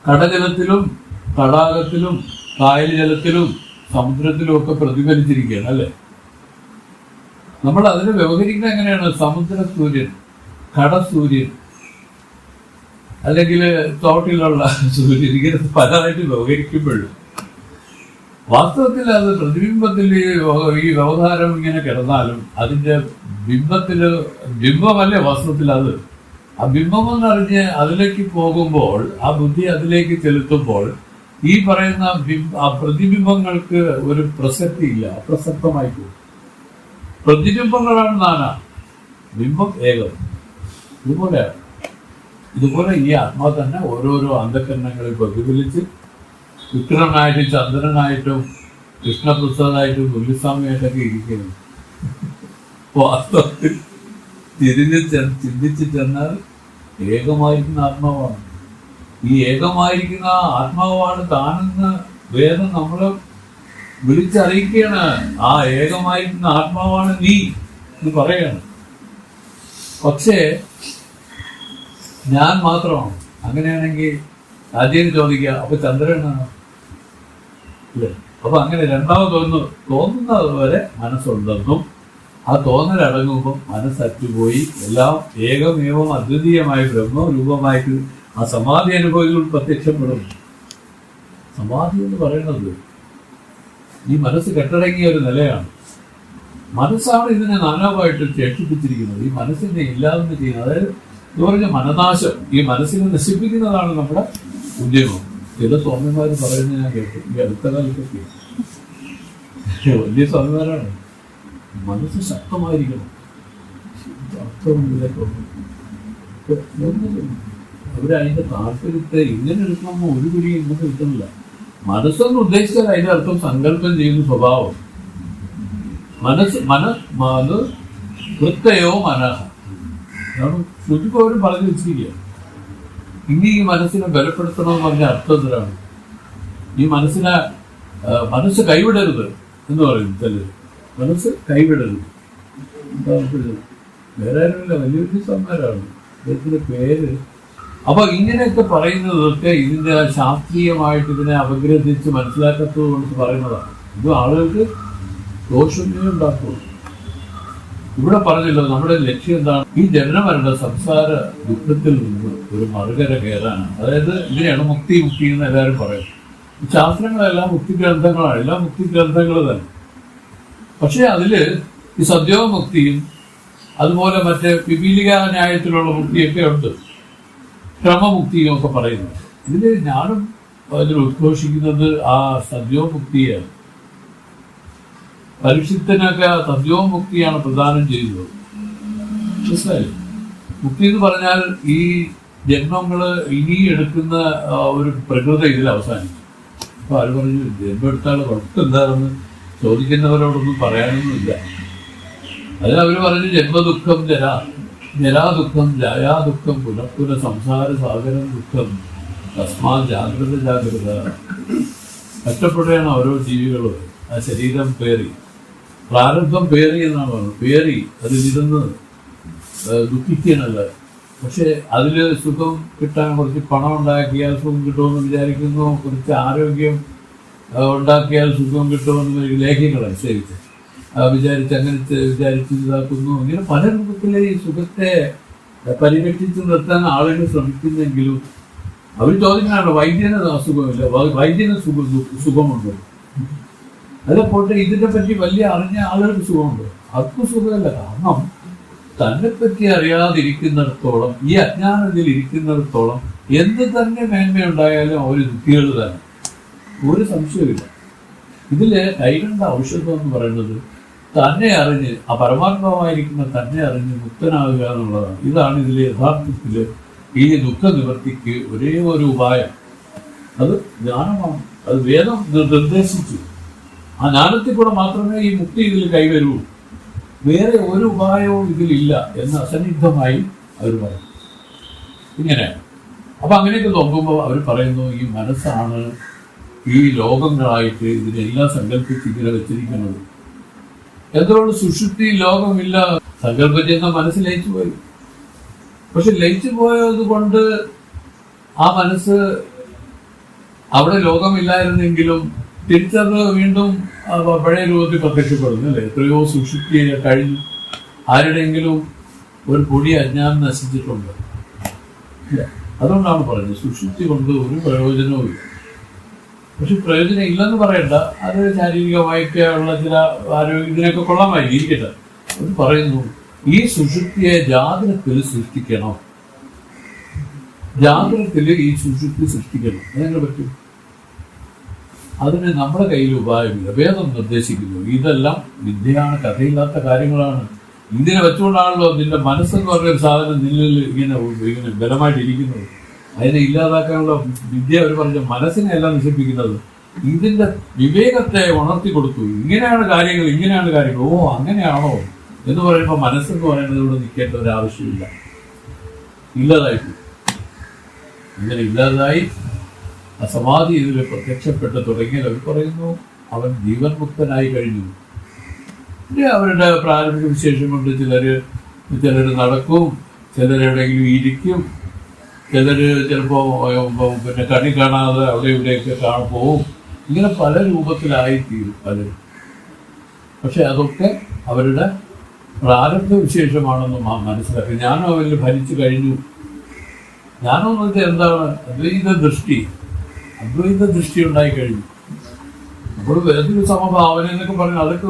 കടജലത്തിലും തടാകത്തിലും കായൽ ജലത്തിലും സമുദ്രത്തിലും ഒക്കെ പ്രതിഫലിച്ചിരിക്കുകയാണ് അല്ലെ. നമ്മൾ അതിനെ വ്യവഹരിക്കുന്നത് എങ്ങനെയാണ്? സമുദ്ര സൂര്യൻ, കടസൂര്യൻ, അല്ലെങ്കിൽ തോട്ടിലുള്ള സൂര്യൻ, ഇങ്ങനെ പലതായിട്ട് വ്യവഹരിക്കുമ്പോഴും വാസ്തവത്തിൽ അത് പ്രതിബിംബത്തിൽ ഈ വ്യവഹാരം ഇങ്ങനെ കിടന്നാലും അതിന്റെ ബിംബമല്ലേ വാസ്തവത്തിൽ അത്. ആ ബിംബമെന്നറിഞ്ഞ് അതിലേക്ക് പോകുമ്പോൾ, ആ ബുദ്ധി അതിലേക്ക് ചെലുത്തുമ്പോൾ ഈ പറയുന്ന ആ പ്രതിബിംബങ്ങൾക്ക് ഒരു പ്രസക്തിയില്ല, അപ്രസക്തമായി പോകും. പ്രതിബിംബങ്ങളാണ് നാനാ, ബിംബം ഏകം. ഇതുപോലെ ഈ ആത്മാവ് തന്നെ ഓരോരോ അന്ധകരണങ്ങളിൽ പ്രതിഫലിച്ച് വിക്രമനായിട്ടും ചന്ദ്രനായിട്ടും കൃഷ്ണപ്രസാദായിട്ടും ഗുരുസ്വാമിയായിട്ടൊക്കെ ഇരിക്കുന്നു. വാസ്തവത്തിൽ ചിന്തിച്ച് ചെന്നാൽ ഏകമായിരിക്കുന്ന ആത്മാവാണ്. ഈ ഏകമായിരിക്കുന്ന ആത്മാവാണ് താനെന്ന് വേദം നമ്മളെ വിളിച്ചറിയിക്കുകയാണ്. ആ ഏകമായിരിക്കുന്ന ആത്മാവാണ് നീ എന്ന് പറയാണ്. പക്ഷേ ഞാൻ മാത്രമാണ്. അങ്ങനെയാണെങ്കിൽ ആദ്യം ചോദിക്കുക, അപ്പൊ ചന്ദ്രനാണ് അല്ലേ? അപ്പൊ അങ്ങനെ രണ്ടാമതൊന്ന് തോന്നുന്നത് വരെ മനസ്സുണ്ടെന്നും ആ തോന്നലടങ്ങുമ്പോൾ മനസ്സറ്റുപോയി എല്ലാം ഏകമേവം അദ്വിതീയമായി ബ്രഹ്മരൂപമായിട്ട് ആ സമാധി അനുഭവങ്ങൾ പ്രത്യക്ഷപ്പെടും. സമാധി എന്ന് പറയുന്നത് ഈ മനസ്സ് കെട്ടടങ്ങിയ ഒരു നിലയാണ്. മനസ്സാണ് ഇതിനെ നാനാവായിട്ട് ശേഷിപ്പിച്ചിരിക്കുന്നത്. ഈ മനസ്സിനെ ഇല്ലാതെ ചെയ്യുന്നത്, അതായത് എന്ന് പറഞ്ഞ മനനാശം, ഈ മനസ്സിനെ നശിപ്പിക്കുന്നതാണ് നമ്മുടെ ഉദ്യമം. ചില സ്വാമിമാർ പറയുന്നത് ഞാൻ കേട്ടു ഈ അടുത്ത കാലത്തൊക്കെ. വലിയ സ്വാമിമാരാണ്. മനസ്സ് ശക്തമായിരിക്കണം, അർത്ഥമില്ല. അവരതിന്റെ താല്പര്യത്തെ ഇങ്ങനെ എടുക്കണമെന്ന് ഒരു പിടി ഇങ്ങനെ കിട്ടുന്നില്ല. മനസ്സെന്ന് ഉദ്ദേശിച്ചാൽ അതിന്റെ അർത്ഥം സങ്കല്പം ചെയ്യുന്ന സ്വഭാവം. മനസ്സ് വൃത്തയോ മനഃ, ശ്രുതിപ്പോലും പറഞ്ഞു വെച്ചിരിക്കുക. ഇനി ഈ മനസ്സിനെ ബലപ്പെടുത്തണമെന്ന് പറഞ്ഞ അർത്ഥത്തിലാണ്. ഈ മനസ്സ് കൈവിടരുത് എന്ന് പറയും ചിലർ. മനസ്സ് കൈവിടരുത്. വേറെ ആരുമില്ല, വലിയ വലിയ സംസാരമാണ് അദ്ദേഹത്തിന്റെ പേര്. അപ്പൊ ഇങ്ങനെയൊക്കെ പറയുന്നതൊക്കെ ഇതിന്റെ ശാസ്ത്രീയമായിട്ട് ഇതിനെ അപഗ്രഥിച്ച് മനസ്സിലാക്കാത്തത് കൊണ്ട് പറയുന്നതാണ്. ഇത് ആളുകൾക്ക് ദോഷമേ ഉണ്ടാക്കുള്ളൂ. ഇവിടെ പറഞ്ഞല്ലോ നമ്മുടെ ലക്ഷ്യം എന്താണ്? ഈ ജനനമരണ സംസാര ദുഃഖത്തിൽ നിന്ന് ഒരു മറുകര കയറാനാണ്. അതായത് ഇതിനെയാണ് മുക്തി എന്ന് എല്ലാവരും പറയും. ശാസ്ത്രങ്ങളെല്ലാം മുക്തി ഗ്രന്ഥങ്ങളാണ്, എല്ലാം മുക്തി ഗ്രന്ഥങ്ങൾ തന്നെ. പക്ഷെ അതില് ഈ സദ്യോമുക്തിയും അതുപോലെ മറ്റേ പിപീലിക ന്യായത്തിലുള്ള മുക്തിയൊക്കെ ഉണ്ട്, ക്രമമുക്തിയും ഒക്കെ പറയുന്നത്. ഇതില് ഞാനും അതിൽ ഉദ്ഘോഷിക്കുന്നത് ആ സദ്യോമുക്തിയാണ്. പരീക്ഷിത്തിനൊക്കെ സദ്യോമുക്തിയാണ് പ്രദാനം ചെയ്യുന്നത്. മനസ്സിലായി? മുക്തി എന്ന് പറഞ്ഞാൽ ഈ ജന്മങ്ങള് ഇനി എടുക്കുന്ന ഒരു പ്രകൃതി ഇതിൽ അവസാനിക്കും. അപ്പൊ ആര് പറഞ്ഞു ജന്മം എടുത്താൽ കുഴപ്പം എന്താണെന്ന് ചോദിക്കുന്നവരോടൊന്നും പറയാനൊന്നുമില്ല. അതിനവര് പറഞ്ഞു ജന്മദുഃഖം ജരാദുഃഖം ജായാദുഃഖം പുനഃപുന സംസാര സാഗരം ദുഃഖം തസ്മാ ജാഗ്രത. കഷ്ടപ്പെടുകയാണ് ഓരോ ജീവികളും. ആ ശരീരം പേറി, പ്രാരബ്ധം പേറി എന്നാണ് പറഞ്ഞത്. പേറി അതിലിരുന്ന് ദുഃഖിക്കാനല്ല. പക്ഷെ അതില് സുഖം കിട്ടാൻ കുറച്ച് പണം ഉണ്ടാക്കിയാൽ സുഖം കിട്ടുമെന്ന് വിചാരിക്കുന്നു, കുറച്ച് ആരോഗ്യം ഉണ്ടാക്കിയാൽ സുഖം കിട്ടുമെന്ന് ലേഖ്യങ്ങളെ ശരിച്ച് വിചാരിച്ച് ഇതാക്കുന്നു. ഇങ്ങനെ പല രൂപത്തിലെ ഈ സുഖത്തെ പരിരക്ഷിച്ച് നിർത്താൻ ആളുകൾ ശ്രമിക്കുന്നെങ്കിലും അവർ ചോദിക്കാനാണ് വൈദ്യന് അസുഖമില്ല, വൈദ്യന് സുഖമുണ്ടോ? അതേപോലെ ഇതിനെ പറ്റി വലിയ അറിഞ്ഞ ആളുകൾക്ക് സുഖമുണ്ട്, ആർക്കും സുഖമല്ല. കാരണം തന്നെ പറ്റി അറിയാതിരിക്കുന്നിടത്തോളം, ഈ അജ്ഞാനത്തിൽ ഇരിക്കുന്നിടത്തോളം എന്ത് തന്നെ മേന്മയുണ്ടായാലും അവർ ദുഃഖികൾ തന്നെ, ഒരു സംശയമില്ല. ഇതില് കൈകണ്ട ഔഷധം എന്ന് പറയുന്നത് തന്നെ അറിഞ്ഞ്, ആ പരമാത്മാവായിരിക്കുന്ന തന്നെ അറിഞ്ഞ് മുക്തനാകുക എന്നുള്ളതാണ്. ഇതാണ് ഇതിലെ യഥാർത്ഥത്തില് ഈ ദുഃഖ നിവൃത്തിക്ക് ഒരേ ഒരു ഉപായം. അത് ജ്ഞാനമാണ്. അത് വേദം നിർദ്ദേശിച്ചു. ആ ജ്ഞാനത്തിൽ കൂടെ മാത്രമേ ഈ മുക്തി ഇതിൽ കൈവരൂ. വേറെ ഒരു ഉപായവും ഇതിലില്ല എന്ന് അസന്നിഗ്ധമായി അവർ പറയും. ഇങ്ങനെയാണ്. അപ്പൊ അങ്ങനെയൊക്കെ നോക്കുമ്പോൾ അവർ പറയുന്നു ഈ മനസ്സാണ് ഈ ലോകങ്ങളായിട്ട് ഇതിനെല്ലാം സങ്കല്പിച്ച് ഇങ്ങനെ വെച്ചിരിക്കുന്നത്. എന്തുകൊണ്ട് സുഷുപ്തി ലോകമില്ല? സങ്കല്പം ചെയ്യുന്ന മനസ്സ് ലയിച്ചു പോയി. പക്ഷെ ലയിച്ചു പോയത് കൊണ്ട് ആ മനസ്സ് അവിടെ ലോകമില്ലായിരുന്നെങ്കിലും തിരിച്ചത് വീണ്ടും പഴയ രൂപത്തിൽ പ്രത്യക്ഷപ്പെടുന്നു അല്ലേ? എത്രയോ സുഷുപ്തി കഴിഞ്ഞു. ആരുടെയെങ്കിലും ഒരു പൊടി അജ്ഞാനം നശിച്ചിട്ടുണ്ട്. അതുകൊണ്ടാണ് പറയുന്നത് സുഷുപ്തി കൊണ്ട് ഒരു പ്രയോജനവും ഇല്ല. പക്ഷെ പ്രയോജനം ഇല്ലെന്ന് പറയണ്ട, അത് ശാരീരികമായിട്ടുള്ള ചില ഇതിനൊക്കെ കൊള്ളാമായി ഇരിക്കട്ടെ. അത് പറയുന്നു ഈ സുഷുപ്തിയെ ജാഗ്രതത്തിൽ സൃഷ്ടിക്കണം. ജാഗ്രതത്തിൽ ഈ സുഷുപ്തി സൃഷ്ടിക്കണം. അതെങ്ങനെ പറ്റും? അതിന് നമ്മുടെ കയ്യിൽ ഉപായമില്ല. വേദം നിർദ്ദേശിക്കുന്നു. ഇതെല്ലാം വിദ്യയാണ്, കഥയില്ലാത്ത കാര്യങ്ങളാണ്. ഇതിനെ വെച്ചുകൊണ്ടാണല്ലോ നിന്റെ മനസ്സെന്ന് പറഞ്ഞൊരു സാധനം നിന്നിൽ ഇങ്ങനെ ബലമായിട്ട് ഇരിക്കുന്നത്. അതിനെ ഇല്ലാതാക്കാനുള്ള വിദ്യ അവർ പറഞ്ഞ മനസ്സിനെ എല്ലാം നശിപ്പിക്കുന്നത്. ഇതിന്റെ വിവേകത്തെ ഉണർത്തി കൊടുത്തു. ഇങ്ങനെയാണ് കാര്യങ്ങൾ, ഇങ്ങനെയാണ് കാര്യങ്ങൾ. ഓ അങ്ങനെയാണോ എന്ന് പറയുമ്പോൾ മനസ്സെന്ന് പറയുന്നത് ഇവിടെ നിൽക്കേണ്ട ഒരു ആവശ്യമില്ല. ഇല്ലാതായിട്ട് ഇങ്ങനെ ഇല്ലാതായി അസമാധി ഇതിൽ പ്രത്യക്ഷപ്പെട്ട് തുടങ്ങിയാൽ അവർ പറയുന്നു അവൻ ജീവൻ മുക്തനായി കഴിഞ്ഞു. അവരുടെ പ്രാരംഭിക വിശേഷം കൊണ്ട് ചിലർ നടക്കും, ചിലരെവിടെയെങ്കിലും ഇരിക്കും, ചിലർ ചിലപ്പോൾ പിന്നെ കണി കാണാതെ അവിടെ ഇവിടെയൊക്കെ പോവും. ഇങ്ങനെ പല രൂപത്തിലായിത്തീരും പലരും. പക്ഷെ അതൊക്കെ അവരുടെ പ്രാരംഭ വിശേഷമാണെന്ന് മനസ്സിലാക്കി. ഞാനും അവരിൽ ഭരിച്ചു കഴിഞ്ഞു. ജ്ഞാനം എന്ന് എന്താണ്? അദ്വൈത ദൃഷ്ടി ഉണ്ടായി കഴിഞ്ഞു. അപ്പോൾ വേറൊരു സമഭാവന എന്നൊക്കെ പറഞ്ഞു, അതൊക്കെ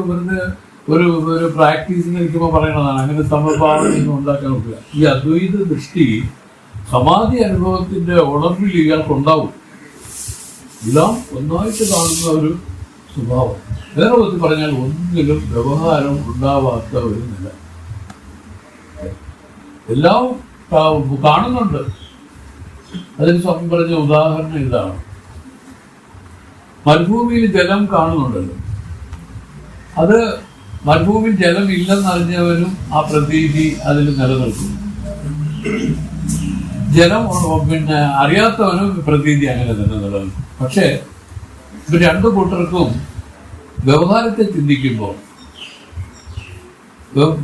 വെറുതെ ഒരു പ്രാക്ടീസിന് നിൽക്കുമ്പോൾ പറയണതാണ്. അങ്ങനെ സമഭാവനയൊന്നും ഉണ്ടാക്കാൻ പറ്റില്ല. ഈ അദ്വൈത ദൃഷ്ടി സമാധി അനുഭവത്തിന്റെ ഉണർവിൽ ഇയാൾക്കുണ്ടാവും. എല്ലാം ഒന്നായിട്ട് കാണുന്ന ഒരു സ്വഭാവം. വേറെ പറ്റി പറഞ്ഞാൽ ഒന്നിലും വ്യവഹാരം ഉണ്ടാവാത്ത ഒരു നില. എല്ലാം കാണുന്നുണ്ട്. അതിന് സ്വാമി പറഞ്ഞ ഉദാഹരണം ഇതാണ്. മരുഭൂമിയിൽ ജലം കാണുന്നുണ്ടല്ലോ. അത് മരുഭൂമിയിൽ ജലം ഇല്ലെന്നറിഞ്ഞവനും ആ പ്രതീതി അതിൽ നിലനിൽക്കുന്നു. ജലം പിന്നെ അറിയാത്തവനും പ്രതീതി അങ്ങനെ തന്നെ നിലനിൽക്കും. പക്ഷേ ഇവർ രണ്ടു കൂട്ടർക്കും വ്യവഹാരത്തെ ചിന്തിക്കുമ്പോൾ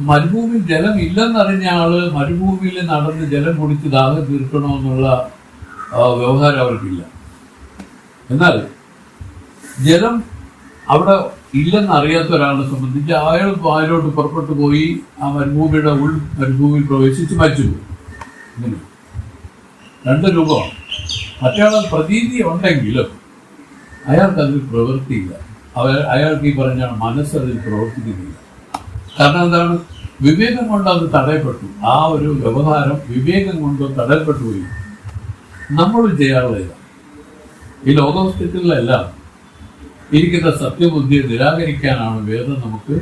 മരുഭൂമിയിൽ ജലം ഇല്ലെന്നറിഞ്ഞ ആള് മരുഭൂമിയിൽ നടന്ന് ജലം കുടിച്ച് ദാഹം തീർക്കണമെന്നുള്ള വ്യവഹാരം അവർക്കില്ല. എന്നാൽ ജലം അവിടെ ഇല്ലെന്നറിയാത്ത ഒരാളെ സംബന്ധിച്ച് അയാൾ അതിലോട്ട് പുറപ്പെട്ടു പോയി ആ മരുഭൂമിയുടെ മരുഭൂമിയിൽ പ്രവേശിച്ച് മരിച്ചുപോയി. ഇങ്ങനെ രണ്ട് രൂപമാണ്. മറ്റയാളെ പ്രതീതി ഉണ്ടെങ്കിലും അയാൾക്കതിൽ പ്രവൃത്തിയില്ല. അയാൾക്ക് ഈ പറഞ്ഞ മനസ്സതിൽ പ്രവർത്തിക്കുന്നില്ല. കാരണം എന്താണ്? വിവേകം കൊണ്ട് അത് തടയപ്പെട്ടു. ആ ഒരു വ്യവഹാരം വിവേകം കൊണ്ട് തടയപ്പെട്ടു പോയി. നമ്മൾ ചെയ്യാറുള്ള ഈ ലോകവസ്തുക്കളിലെല്ലാം ഇരിക്കുന്ന സത്യബുദ്ധിയെ നിരാകരിക്കാനാണ് വേദം നമുക്ക്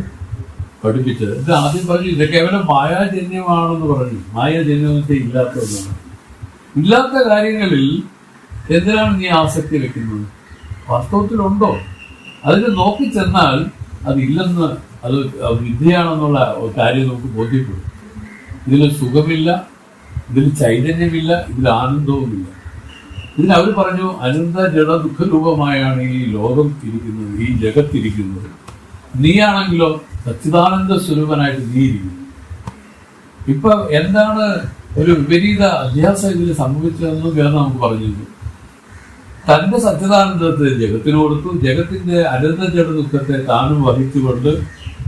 പഠിപ്പിച്ചത്. ഇത് ആദ്യം പറഞ്ഞു ഇത് കേവലം മായാജന്യമാണെന്ന് പറഞ്ഞു. മായാജന്യത്തെ ഇല്ലാത്തതാണ്. ഇല്ലാത്ത കാര്യങ്ങളിൽ എന്തിനാണ് നീ ആസക്തി വെക്കുന്നത്? വാസ്തവത്തിലുണ്ടോ? അതിനെ നോക്കി ചെന്നാൽ അതില്ലെന്ന്, അത് വിദ്യയാണെന്നുള്ള കാര്യം നമുക്ക് ബോധ്യപ്പെടും. ഇതിൽ സുഖമില്ല, ഇതിൽ ചൈതന്യമില്ല, ഇതിൽ ആനന്ദവുമില്ല. ഇതിനവർ പറഞ്ഞു അനന്ത ജഡ ദുഃഖരൂപമായാണ് ഈ ലോകം ഇരിക്കുന്നത്, ഈ ജഗത്തിരിക്കുന്നത്. നീയാണെങ്കിലോ സച്ചിദാനന്ദ സ്വരൂപനായിട്ട് നീ ഇരിക്കുന്നു. ഇപ്പൊ എന്താണ് ഒരു വിപരീത അധ്യാസം ഇതിൽ സംഭവിച്ചതെന്ന് വേറെ നമുക്ക് പറഞ്ഞിരുന്നു. തന്റെ സച്ചിദാനന്ദത്തെ ജഗത്തിന് കൊടുത്തു. ജഗത്തിന്റെ അനന്ത ജഡ ദുഃഖത്തെ താനും വഹിച്ചുകൊണ്ട്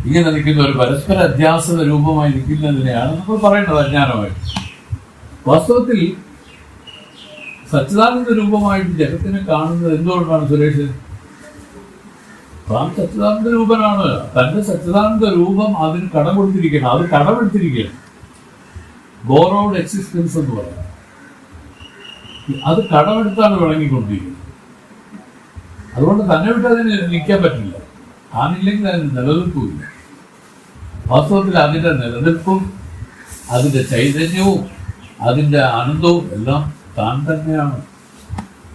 ഇങ്ങനെ നിൽക്കുന്ന ഒരു പരസ്പര അധ്യാസ രൂപമായി നിൽക്കുന്നതിനെയാണ് നമ്മൾ പറയേണ്ടത് അജ്ഞാനമായിട്ട്. വാസ്തവത്തിൽ സച്ചിദാനന്ദ രൂപമായിട്ട് ജഗത്തിനെ കാണുന്നത് എന്തുകൊണ്ടാണ് സുരേഷ്? താൻ സച്ചിദാനന്ദ രൂപനാണ്. തന്റെ സച്ചിദാനന്ദ രൂപം അതിന് കടം കൊടുത്തിരിക്കണം. അത് കടമെടുത്തിരിക്കുകയാണ്. ബോറോഡ് എക്സിസ്റ്റൻസ് എന്ന് പറയാം. അത് കടമെടുത്താണ് വിളങ്ങിക്കൊണ്ടിരിക്കുന്നത്. അതുകൊണ്ട് തന്നെ വിട്ട് അതിന് നിൽക്കാൻ പറ്റില്ല. താനില്ലെങ്കിൽ അതിന് നിലനിൽപ്പില്ല. വാസ്തവത്തിൽ അതിൻ്റെ നിലനിൽപ്പും അതിൻ്റെ ചൈതന്യവും അതിൻ്റെ ആനന്ദവും എല്ലാം താൻ തന്നെയാണ്.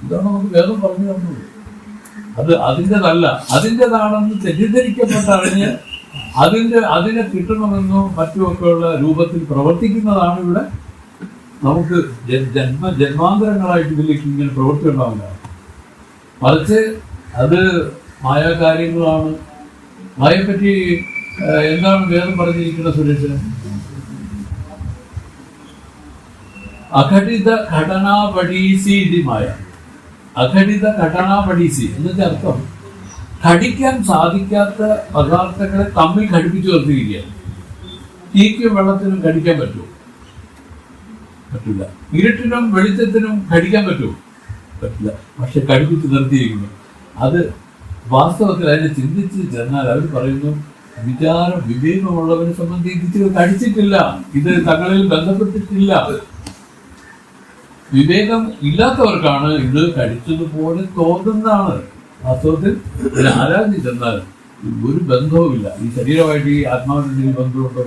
ഇതാണ് നമുക്ക് വേദം പറഞ്ഞു തന്നത്. അത് അതിൻ്റെതല്ല, അതിൻ്റെതാണെന്ന് തെറ്റിദ്ധരിക്കപ്പെട്ടറിഞ്ഞ് അതിനെ കിട്ടണമെന്നോ മറ്റുമൊക്കെയുള്ള രൂപത്തിൽ പ്രവർത്തിക്കുന്നതാണ് ഇവിടെ നമുക്ക് ജന്മാന്തരങ്ങളായിട്ട് ഇതിലേക്ക് ഇങ്ങനെ പ്രവൃത്തി ഉണ്ടാവില്ല. മറിച്ച് അത് മായാകാര്യങ്ങളാണ്. മായയെപ്പറ്റി എന്താണ് വേദം പറഞ്ഞിരിക്കുന്ന സുരേഷ്? അഘടിത ഘടനാ പഠീസി ഇതിമായ. അഘടിത ഘടനാ പഠീസി എന്നതിന്റെ അർത്ഥം ഘടിക്കാൻ സാധിക്കാത്ത പദാർത്ഥങ്ങളെ തമ്മിൽ ഘടിപ്പിച്ചു നിർത്തിയിരിക്കുകയാണ്. തീക്കും വെള്ളത്തിനും ഘടിക്കാൻ പറ്റുമോ? പറ്റില്ല. ഇരുട്ടിനും വെളിച്ചത്തിനും ഘടിക്കാൻ പറ്റുമോ? പറ്റില്ല. പക്ഷെ ഘടിപ്പിച്ച് നിർത്തിയിരിക്കുന്നു. അത് വാസ്തവത്തിൽ അതിനെ ചിന്തിച്ച് ചെന്നാൽ അവർ പറയുന്നു, വിവേകമുള്ളവരെ സംബന്ധിച്ച് ഇത് ഘടിച്ചിട്ടില്ല, ഇത് തങ്ങളിൽ ബന്ധപ്പെട്ടിട്ടില്ല. വിവേകം ഇല്ലാത്തവർക്കാണ് ഇത് ഘടിച്ചതുപോലെ തോന്നുന്നതാണ്. വാസ്തവത്തിൽ ഇതിനെ ആരാധിച്ച് ചെന്നാൽ ഒരു ബന്ധവുമില്ല. ഈ ശരീരമായിട്ട് ഈ ആത്മാവിന് എന്തെങ്കിലും ബന്ധമുണ്ടോ?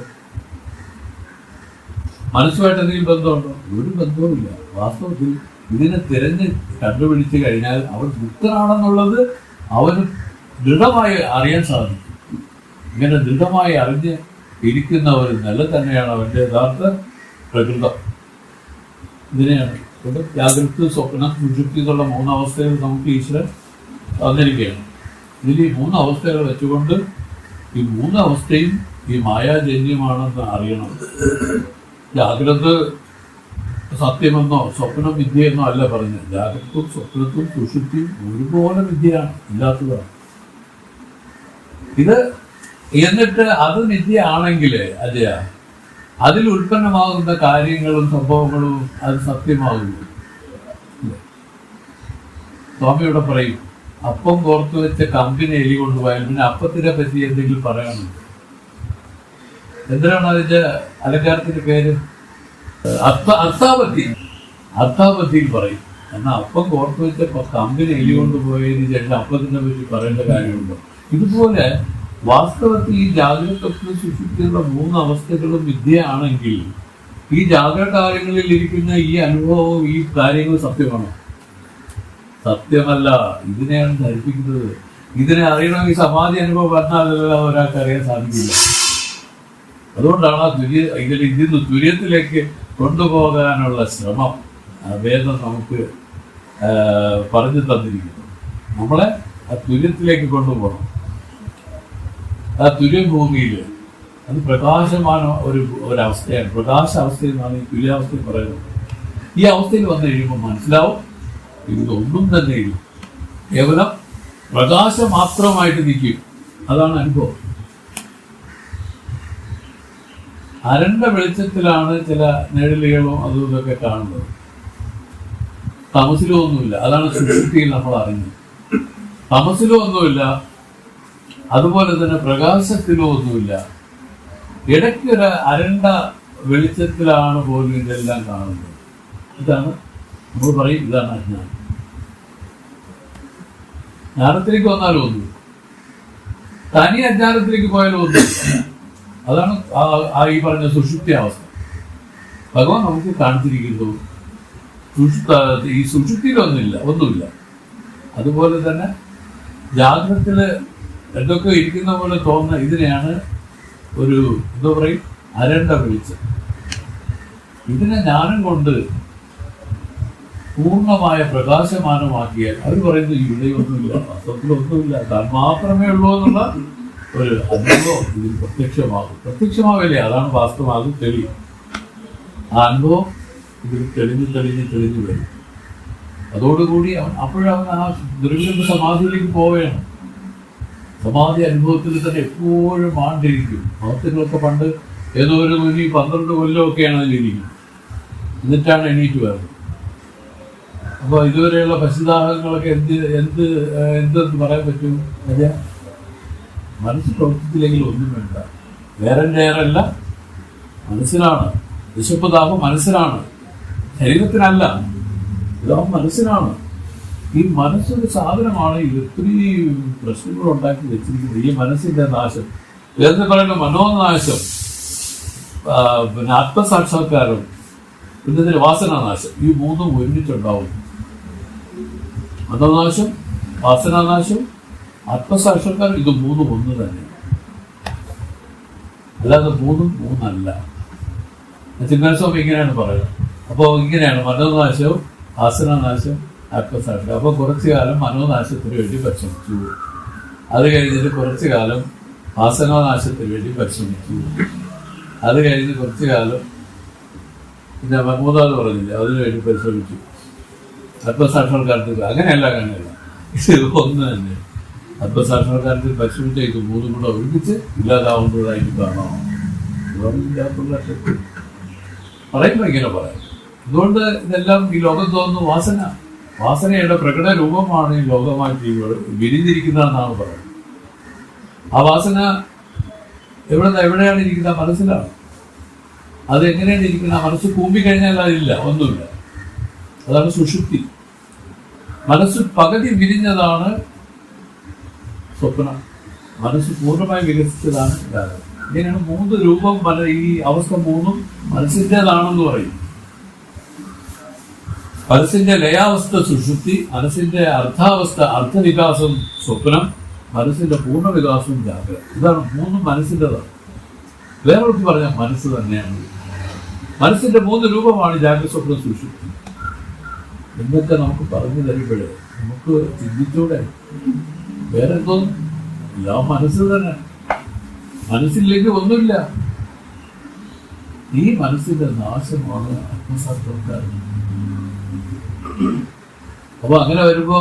മനസ്സുമായിട്ട് എന്തെങ്കിലും ബന്ധമുണ്ടോ? ഒരു ബന്ധവുമില്ല. വാസ്തവത്തിൽ ഇതിനെ തിരഞ്ഞ് കണ്ടുപിടിച്ച് കഴിഞ്ഞാൽ അവൻ മുക്തനാണെന്നുള്ളത് അവന് ദൃഢമായി അറിയാൻ സാധിക്കും. ഇങ്ങനെ ദൃഢമായി അറിഞ്ഞ് ഇരിക്കുന്ന ഒരു നില തന്നെയാണ് അവന്റെ യഥാർത്ഥ പ്രകൃതം. ഇതിനെയാണ് ജാഗ്രത, സ്വപ്നം, സുഷുപ്തി എന്നുള്ള 3 അവസ്ഥകൾ നമുക്ക് ഈശ്വരൻ തന്നിരിക്കുകയാണ്. ഇതിൽ ഈ 3 അവസ്ഥകൾ വെച്ചുകൊണ്ട് ഈ 3 അവസ്ഥയും ഈ മായാജന്യമാണെന്ന് അറിയണം. ജാഗ്രത സത്യമെന്നോ സ്വപ്നം വിദ്യയെന്നോ അല്ല പറഞ്ഞത്. ജാഗ്രതയും സ്വപ്നത്തും സുഷുപ്തിയും ഒരുപോലെ വിദ്യയാണ്, ഇല്ലാത്തതാണ്. ഇത് എന്നിട്ട് അത് വിദ്യ ആണെങ്കിൽ അജയ, അതിൽ ഉൽപ്പന്നമാകുന്ന കാര്യങ്ങളും സംഭവങ്ങളും അത് സത്യമാകുന്നു. സ്വാമിയോടെ പറയും, അപ്പം കോർത്തു വെച്ച കമ്പിനെ എലി കൊണ്ടുപോയാൽ പിന്നെ അപ്പത്തിനെ പറ്റി എന്തെങ്കിലും പറയാനുണ്ട്? എന്തിനാണ് അതിന്റെ അലങ്കാരത്തിന്റെ പേര്? അർത്ഥാപത്തി. അർത്ഥാപത്തിയിൽ പറയും. എന്നാൽ അപ്പം കോർത്തു വെച്ച കമ്പിനെ എലി കൊണ്ടുപോയതിന് ശേഷം അപ്പത്തിനെ പറ്റി പറയേണ്ട കാര്യമുണ്ടോ? ഇതുപോലെ വാസ്തവത്തിൽ ഈ ജാഗ്രത സുഷുപ്തിയുള്ള 3 അവസ്ഥകളും വിദ്യയാണെങ്കിൽ ഈ ജാഗ്രത കാര്യങ്ങളിൽ ഇരിക്കുന്ന ഈ അനുഭവവും ഈ കാര്യങ്ങളും സത്യമാണോ? സത്യമല്ല. ഇതിനെയാണ് ധരിപ്പിക്കുന്നത്. ഇതിനെ അറിയണമെങ്കിൽ സമാധി അനുഭവം പറഞ്ഞാലല്ല ഒരാൾക്ക് അറിയാൻ സാധിക്കില്ല. അതുകൊണ്ടാണ് ഇതിന്ന് തുര്യത്തിലേക്ക് കൊണ്ടുപോകാനുള്ള ശ്രമം വേദം നമുക്ക് പറഞ്ഞു തന്നിരിക്കുന്നത്. നമ്മളെ ആ തുര്യത്തിലേക്ക് കൊണ്ടുപോകണം. ആ തുര്യഭൂമിയിൽ അത് പ്രകാശமான ഒരവസ്ഥയാണ്. പ്രകാശ അവസ്ഥയെന്നാണ് ഈ തുര്യാവസ്ഥയിൽ പറയുന്നത്. ഈ അവസ്ഥയിൽ വന്നു കഴിയുമ്പോൾ മനസ്സിലാവും ഇതൊന്നും തന്നെ ഇല്ല, കേവലം പ്രകാശം മാത്രമായിട്ട് നിൽക്കും. അതാണ് അനുഭവം. അരണ്ട വെളിച്ചത്തിലാണ് ചില നിഴലുകളും അതും ഇതൊക്കെ കാണുന്നത്. തമസിലും ഒന്നുമില്ല. അതാണ് സുഷുപ്തിയിൽ നമ്മൾ അറിഞ്ഞത്. തമസിലും ഒന്നുമില്ല, അതുപോലെ തന്നെ പ്രകാശത്തിലും ഒന്നുമില്ല. ഇടയ്ക്കൊരു അരണ്ട വെളിച്ചത്തിലാണ് പോലും ഇതെല്ലാം കാണുന്നത്. ഇതാണ് നമ്മൾ പറയും, ഇതാണ് അജ്ഞാനം. ജ്ഞാനത്തിലേക്ക് വന്നാലും ഒന്നും, തനി അജ്ഞാനത്തിലേക്ക് പോയാലും ഒന്നും. അതാണ് ഈ പറഞ്ഞ സുഷുപ്തി അവസ്ഥ. ഭഗവാൻ നമുക്ക് കാണിച്ചിരിക്കുന്നു. ഈ സുഷുപ്തിയിലൊന്നുമില്ല. അതുപോലെ തന്നെ ജാഗ്രതത്തില് എന്തൊക്കെ ഇരിക്കുന്ന പോലെ തോന്നുന്ന ഇതിനെയാണ് ഒരു എന്താ പറയും അരണ്ട വെളിച്ചം. ഇതിനെ ജ്ഞാനം കൊണ്ട് പൂർണ്ണമായ പ്രകാശമാനമാക്കിയാൽ അവർ പറയുന്നത് ഇവിടെയൊന്നുമില്ല, വാസ്തവത്തിലൊന്നുമില്ല, താൻ മാത്രമേ ഉള്ളൂ എന്നുള്ള ഒരു അനുഭവം ഇതിൽ പ്രത്യക്ഷമാവില്ലേ? അതാണ് വാസ്തവമാകും തെളിയും. ആ അനുഭവം ഇതിൽ തെളിഞ്ഞ് വരും. അതോടുകൂടി അപ്പോഴവൻ ആ ദുർഗന്ധ സമാധിയിലേക്ക് പോവുകയാണ്. സമാധി അനുഭവത്തിൽ തന്നെ എപ്പോഴും ആണ്ടിരിക്കും. ഭക്തങ്ങളൊക്കെ പണ്ട് ഏതോ ഒരു 12 കൊല്ലമൊക്കെയാണ് അതിലിരിക്കും. എന്നിട്ടാണ് എണീറ്റ് വരുന്നത്. അപ്പോൾ ഇതുവരെയുള്ള പശുദാഹങ്ങളൊക്കെ എന്തെന്ന് പറയാൻ പറ്റും? അതെ, മനസ്സ് പ്രവർത്തിച്ചില്ലെങ്കിൽ ഒന്നും വേണ്ട. വേറെയല്ല, മനസ്സിനാണ്. വിശപ്പുദാഹം മനസ്സിനാണ്, ശരീരത്തിനല്ല. ഇതാവും മനസ്സിനാണ്. ഈ മനസ്സൊരു സാധനമാണ് ഒത്തിരി പ്രശ്നങ്ങൾ ഉണ്ടാക്കി വെച്ചിരിക്കുന്നത്. ഈ മനസ്സിന്റെ നാശം, എന്ന് പറയുന്ന മനോനാശം, പിന്നെ ആത്മസാക്ഷാത്കാരം, പിന്നെ വാസനാനാശം, ഈ 3 ഒരുമിച്ചുണ്ടാവും. മനോനാശം, വാസനാനാശം, ആത്മസാക്ഷാത്കാരം, ഇത് 3 ഒന്ന് തന്നെ. അല്ലാതെ 3 അല്ല. ചിന്താസ്വാമി ഇങ്ങനെയാണ് പറയുന്നത്. അപ്പോൾ ഇങ്ങനെയാണ് മനോനാശവും വാസനാനാശം, ആത്മസാക്ഷാത്കാരം. അപ്പോൾ കുറച്ചു കാലം മനോനാശത്തിന് വേണ്ടി പരിശ്രമിച്ചു. അത് കഴിഞ്ഞിട്ട് കുറച്ചു കാലം വാസനാനാശത്തിന് വേണ്ടി പരിശ്രമിച്ചു. അത് കഴിഞ്ഞ് കുറച്ചു കാലം പിന്നെ മഹ്മൂദാദ് പറഞ്ഞില്ല, അതിനു വേണ്ടി പരിശ്രമിച്ചു. ആത്മസാക്ഷാത്കാരത്തിൽ അങ്ങനെയല്ല ഇത് ഒന്ന് തന്നെ. ആത്മസാക്ഷാത്കാരത്തിൽ പരിശ്രമിച്ചേക്ക് മൂന്നും കൂടെ ഒരുമിച്ച് ഇല്ലാതാവുന്നതായിട്ട് കാണാം. ഇല്ലാത്തുള്ള പറയുമ്പോൾ ഇങ്ങനെ പറയാം. അതുകൊണ്ട് ഇതെല്ലാം ഈ ലോകം തോന്നുന്നു വാസനയുടെ പ്രകട രൂപമാണ് ഈ ലോകമായിട്ട് വിരിഞ്ഞിരിക്കുന്നതെന്നാണ് പറയുന്നത്. ആ വാസന എവിടെയാണ് ഇരിക്കുന്നത്? മനസ്സിലാണ്. അത് എങ്ങനെയാണ് ഇരിക്കുന്നത്? മനസ്സ് കൂമ്പിക്കഴിഞ്ഞാൽ അതില്ല, ഒന്നുമില്ല. അതാണ് സുഷുപ്തി. മനസ്സ് പകുതി വിരിഞ്ഞതാണ് സ്വപ്നം, മനസ്സ് പൂർണ്ണമായി വികസിച്ചതാണ് ജാഗ്രത. ഇങ്ങനെയാണ് മൂന്ന് രൂപം. ഈ അവസ്ഥ മൂന്നും മനസ്സിൻ്റെതാണെന്ന് പറയും. മനസ്സിന്റെ ലയാവസ്ഥ സുഷുപ്തി, മനസ്സിന്റെ അർദ്ധാവസ്ഥ അർദ്ധവികാസം സ്വപ്നം, മനസ്സിന്റെ പൂർണ്ണവികാസവും ജാഗ്രത. ഇതാണ് മൂന്നും മനസ്സിൻ്റെതാണ്. വേറൊരു പറഞ്ഞാൽ മനസ്സ് തന്നെയാണ്. മനസ്സിന്റെ മൂന്ന് രൂപമാണ് ജാഗ്രത, സ്വപ്നം, സുഷുപ്തി. എന്നൊക്കെ നമുക്ക് പറഞ്ഞു തരുമ്പോഴേ നമുക്ക് ചിന്തിച്ചൂടെ? വേറെ എന്തോ എല്ലാം മനസ്സ് തന്നെ. മനസ്സില്ലെങ്കിൽ ഒന്നുമില്ല. ഈ മനസ്സിന്റെ നാശമാണ് ആത്മസാക്ഷാത്കാരം. അപ്പൊ അങ്ങനെ വരുമ്പോ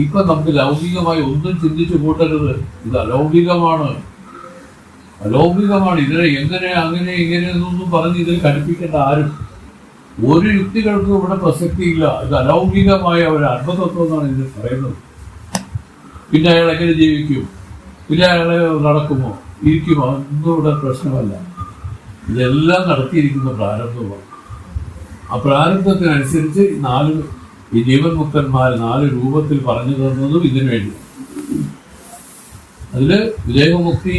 ഇപ്പൊ നമുക്ക് ലൗകികമായി ഒന്നും ചിന്തിച്ചു കൂട്ടരുത്. ഇത് അലൗകികമാണ്. ഇതിനെ എങ്ങനെ അങ്ങനെ ഇങ്ങനെ എന്നൊന്നും പറഞ്ഞ് ഇതിൽ കടുപ്പിക്കേണ്ട ആരും. ഒരു യുക്തികൾക്കും ഇവിടെ പ്രസക്തിയില്ല. ഇത് അലൗകികമായ ഒരു ആത്മതത്വം എന്നാണ് ഇത് പറയുന്നത്. പിന്നെ അയാൾ എങ്ങനെ ജീവിക്കും? പിന്നെ അയാളെ നടക്കുമോ, ഇരിക്കുമോ? ഒന്നും ഇവിടെ പ്രശ്നമല്ല. ഇതെല്ലാം നടത്തിയിരിക്കുന്ന പ്രാരബ്ധമാണ്. ആ പ്രാരബ്ധത്തിനനുസരിച്ച് ഈ ജീവൻ മുക്തന്മാർ 4 രൂപത്തിൽ പറഞ്ഞു തന്നതും ഇതിനു വേണ്ടി. അതില് വിദേഹമുക്തി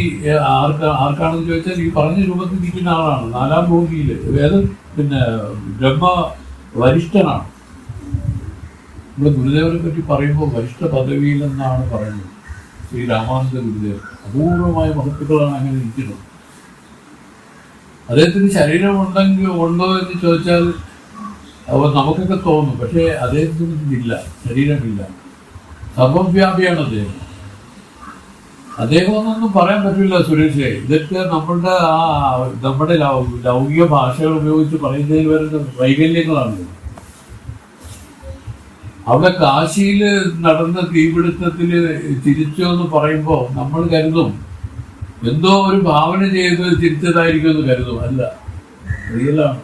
ആർക്കാണെന്ന് ചോദിച്ചാൽ ഈ പറഞ്ഞ രൂപത്തിൽ ഇരിക്കുന്ന ആളാണ്. 4ാം ഭൂമിയില് പിന്നെ ബ്രഹ്മ വരിഷ്ഠനാണ്. നമ്മുടെ ഗുരുദേവനെ പറ്റി പറയുമ്പോൾ വരിഷ്ഠ പദവിയിലെന്നാണ് പറയുന്നത്. ശ്രീ രാമാനന്ദ ഗുരുദേവൻ അപൂർവമായ മഹത്തുക്കളാണ് അങ്ങനെ ഇരിക്കുന്നത്. അദ്ദേഹത്തിന് ശരീരം ഉണ്ടോ എന്ന് ചോദിച്ചാൽ അപ്പോൾ നമുക്കൊക്കെ തോന്നും. പക്ഷേ അദ്ദേഹത്തിന് ഇല്ല, ശരീരമില്ല. സർവവ്യാപിയാണ് അദ്ദേഹം. അദ്ദേഹം എന്നൊന്നും പറയാൻ പറ്റില്ല സുരേഷേ. ഇതൊക്കെ നമ്മുടെ ലൗകിക ഭാഷകൾ ഉപയോഗിച്ച് പറയുന്നതിൽ വരുന്ന വൈകല്യങ്ങളാണ്. അവിടെ കാശിയിൽ നടന്ന തീപിടുത്തത്തില് ചിരിച്ചു എന്ന് പറയുമ്പോൾ നമ്മൾ കരുതും എന്തോ ഒരു ഭാവന ചെയ്ത് ചിരിച്ചതായിരിക്കും എന്ന് കരുതും. അല്ല, റിയലാണ്.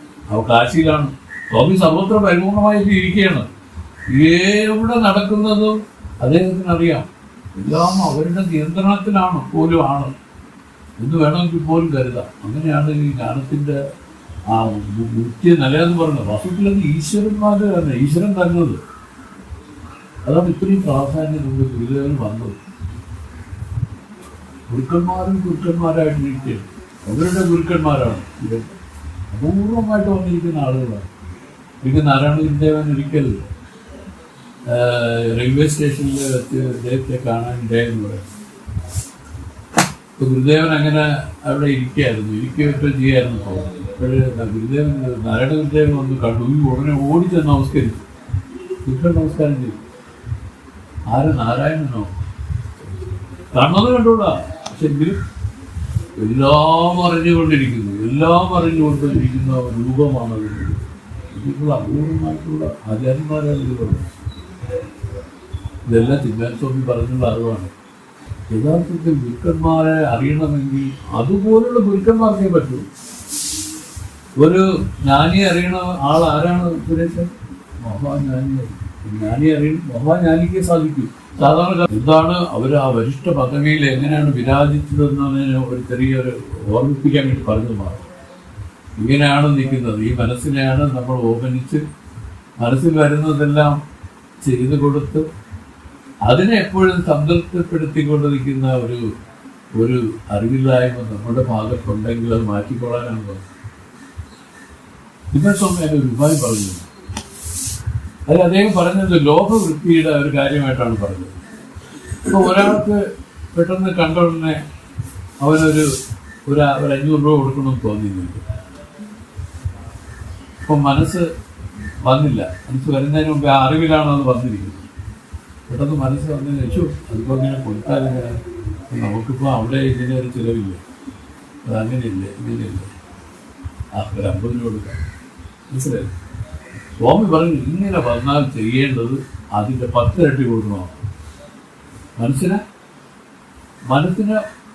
കാശിയിലാണ്. സ്വാമി സർവത്ര പരിപൂർണമായിട്ട് ഇരിക്കുകയാണ്. എവിടെ നടക്കുന്നതും അദ്ദേഹത്തിന് അറിയാം. എല്ലാം അവരുടെ നിയന്ത്രണത്തിലാണ് പോലും ആണ് എന്ന് വേണമെങ്കിൽ പോലും കരുതാം. അങ്ങനെയാണ് ഈ ജ്ഞാനത്തിന്റെ ആ മുഖ്യ നിലയെന്ന് പറയുന്നത്. വാസ്തവത്തിലത് ഈശ്വരന്മാരുടെ തന്നെ, ഈശ്വരൻ തന്നത്. അതാണ് ഇത്രയും പ്രാധാന്യം നമ്മുടെ ഗുരുദേവന് വന്നത്. ഗുരുക്കന്മാരായിട്ടിരിക്കുകയാണ്. അവരുടെ ഗുരുക്കന്മാരാണ് ഇവർ. അപൂർവമായിട്ട് വന്നിരിക്കുന്ന ആളുകളാണ്. പിന്നെ നാരായണ ഗുരുദേവൻ ഒരിക്കൽ റെയിൽവേ സ്റ്റേഷനിൽ വെച്ച് അദ്ദേഹത്തെ കാണാൻ ഇടയെന്ന് പറയും. ഇപ്പൊ ഗുരുദേവൻ അങ്ങനെ അവിടെ ഇരിക്കുകയൊക്കെ ചെയ്യായിരുന്നു തോന്നുന്നു. അപ്പോഴേ നാരായണ ഗുരുദേവൻ വന്ന് കണ്ടു. ഉടനെ ഓടിച്ച് നമസ്കരിച്ചു. ഗുരുക്കൾ നമസ്കാരം ചെയ്തു. ആര്? നാരായണനോ? കണ്ണത് കണ്ടൂടാ. പക്ഷെ എങ്കിലും എല്ലാം അറിഞ്ഞുകൊണ്ടിരിക്കുന്ന രൂപമാണ് ഇതിനുള്ള അപൂർവമായിട്ടുള്ള ആചാര്യന്മാരാണ് ഇതുള്ളത്. ഇതെല്ലാം ചിന്താസ്വാമി പറഞ്ഞുള്ള അറിവാണ്. യഥാർത്ഥത്തിൽ ഗുരുക്കന്മാരെ അറിയണമെങ്കിൽ അതുപോലുള്ള ഗുരുക്കന്മാർക്കേ പറ്റൂ. ഒരു ജ്ഞാനിയെ അറിയണ ആൾ ആരാണ് സുരേഷൻ? ജ്ഞാനിയെ അറിയണം. മഹാജ്ഞാനിക്കേ സാധിക്കൂ. സാധാരണ എന്താണ് അവർ ആ വരിഷ്ഠ പദവിയിൽ എങ്ങനെയാണ് വിരാജിച്ചതെന്നതിന് ഒരു ചെറിയൊരു ഓർമ്മിപ്പിക്കാൻ വേണ്ടി പറഞ്ഞു മാറും. ഇങ്ങനെയാണ് നിൽക്കുന്നത്. ഈ മനസ്സിനെയാണ് നമ്മൾ ഓപനിച്ച് മനസ്സിൽ വരുന്നതെല്ലാം ചെയ്തു കൊടുത്ത് അതിനെ എപ്പോഴും സംതൃപ്തിപ്പെടുത്തിക്കൊണ്ടിരിക്കുന്ന ഒരു അറിവില്ലായ്മ നമ്മുടെ ഭാഗത്തുണ്ടെങ്കിൽ അത് മാറ്റിക്കൊള്ളാനാണ് പറഞ്ഞത്. പിന്നെ സ്വാമി അതിൻ്റെ ഒരു ഉപായം പറഞ്ഞു. അത് അദ്ദേഹം പറഞ്ഞത് ലോകവൃത്തിയുടെ ഒരു കാര്യമായിട്ടാണ് പറഞ്ഞത്. ഇപ്പോൾ ഒരാൾക്ക് പെട്ടെന്ന് കണ്ട ഉടനെ അവനൊരു 500 രൂപ കൊടുക്കണമെന്ന് തോന്നിയിട്ടുണ്ട്. ഇപ്പം മനസ്സ് വന്നില്ല. മനസ്സ് വരുന്നതിന് മുമ്പ് ആ അറിവിലാണ് അത് വന്നിരിക്കുന്നത്. പെട്ടെന്ന് മനസ്സ് വന്നതിന് വെച്ചു അതിപ്പോൾ ഇങ്ങനെ കൊടുത്താലിങ്ങനെ നമുക്കിപ്പോൾ അവിടെ ഇതിന് ഒരു ചിലവില്ല, അതങ്ങനെയില്ല, ഇങ്ങനെയില്ല. ഒരു 50 രൂപ കൊടുക്കാം, മനസ്സിലായി? സ്വാമി പറഞ്ഞു ഇങ്ങനെ വന്നാൽ ചെയ്യേണ്ടത് അതിൻ്റെ 10 ഇരട്ടി കൊടുക്കണോ. മനസ്സിനെ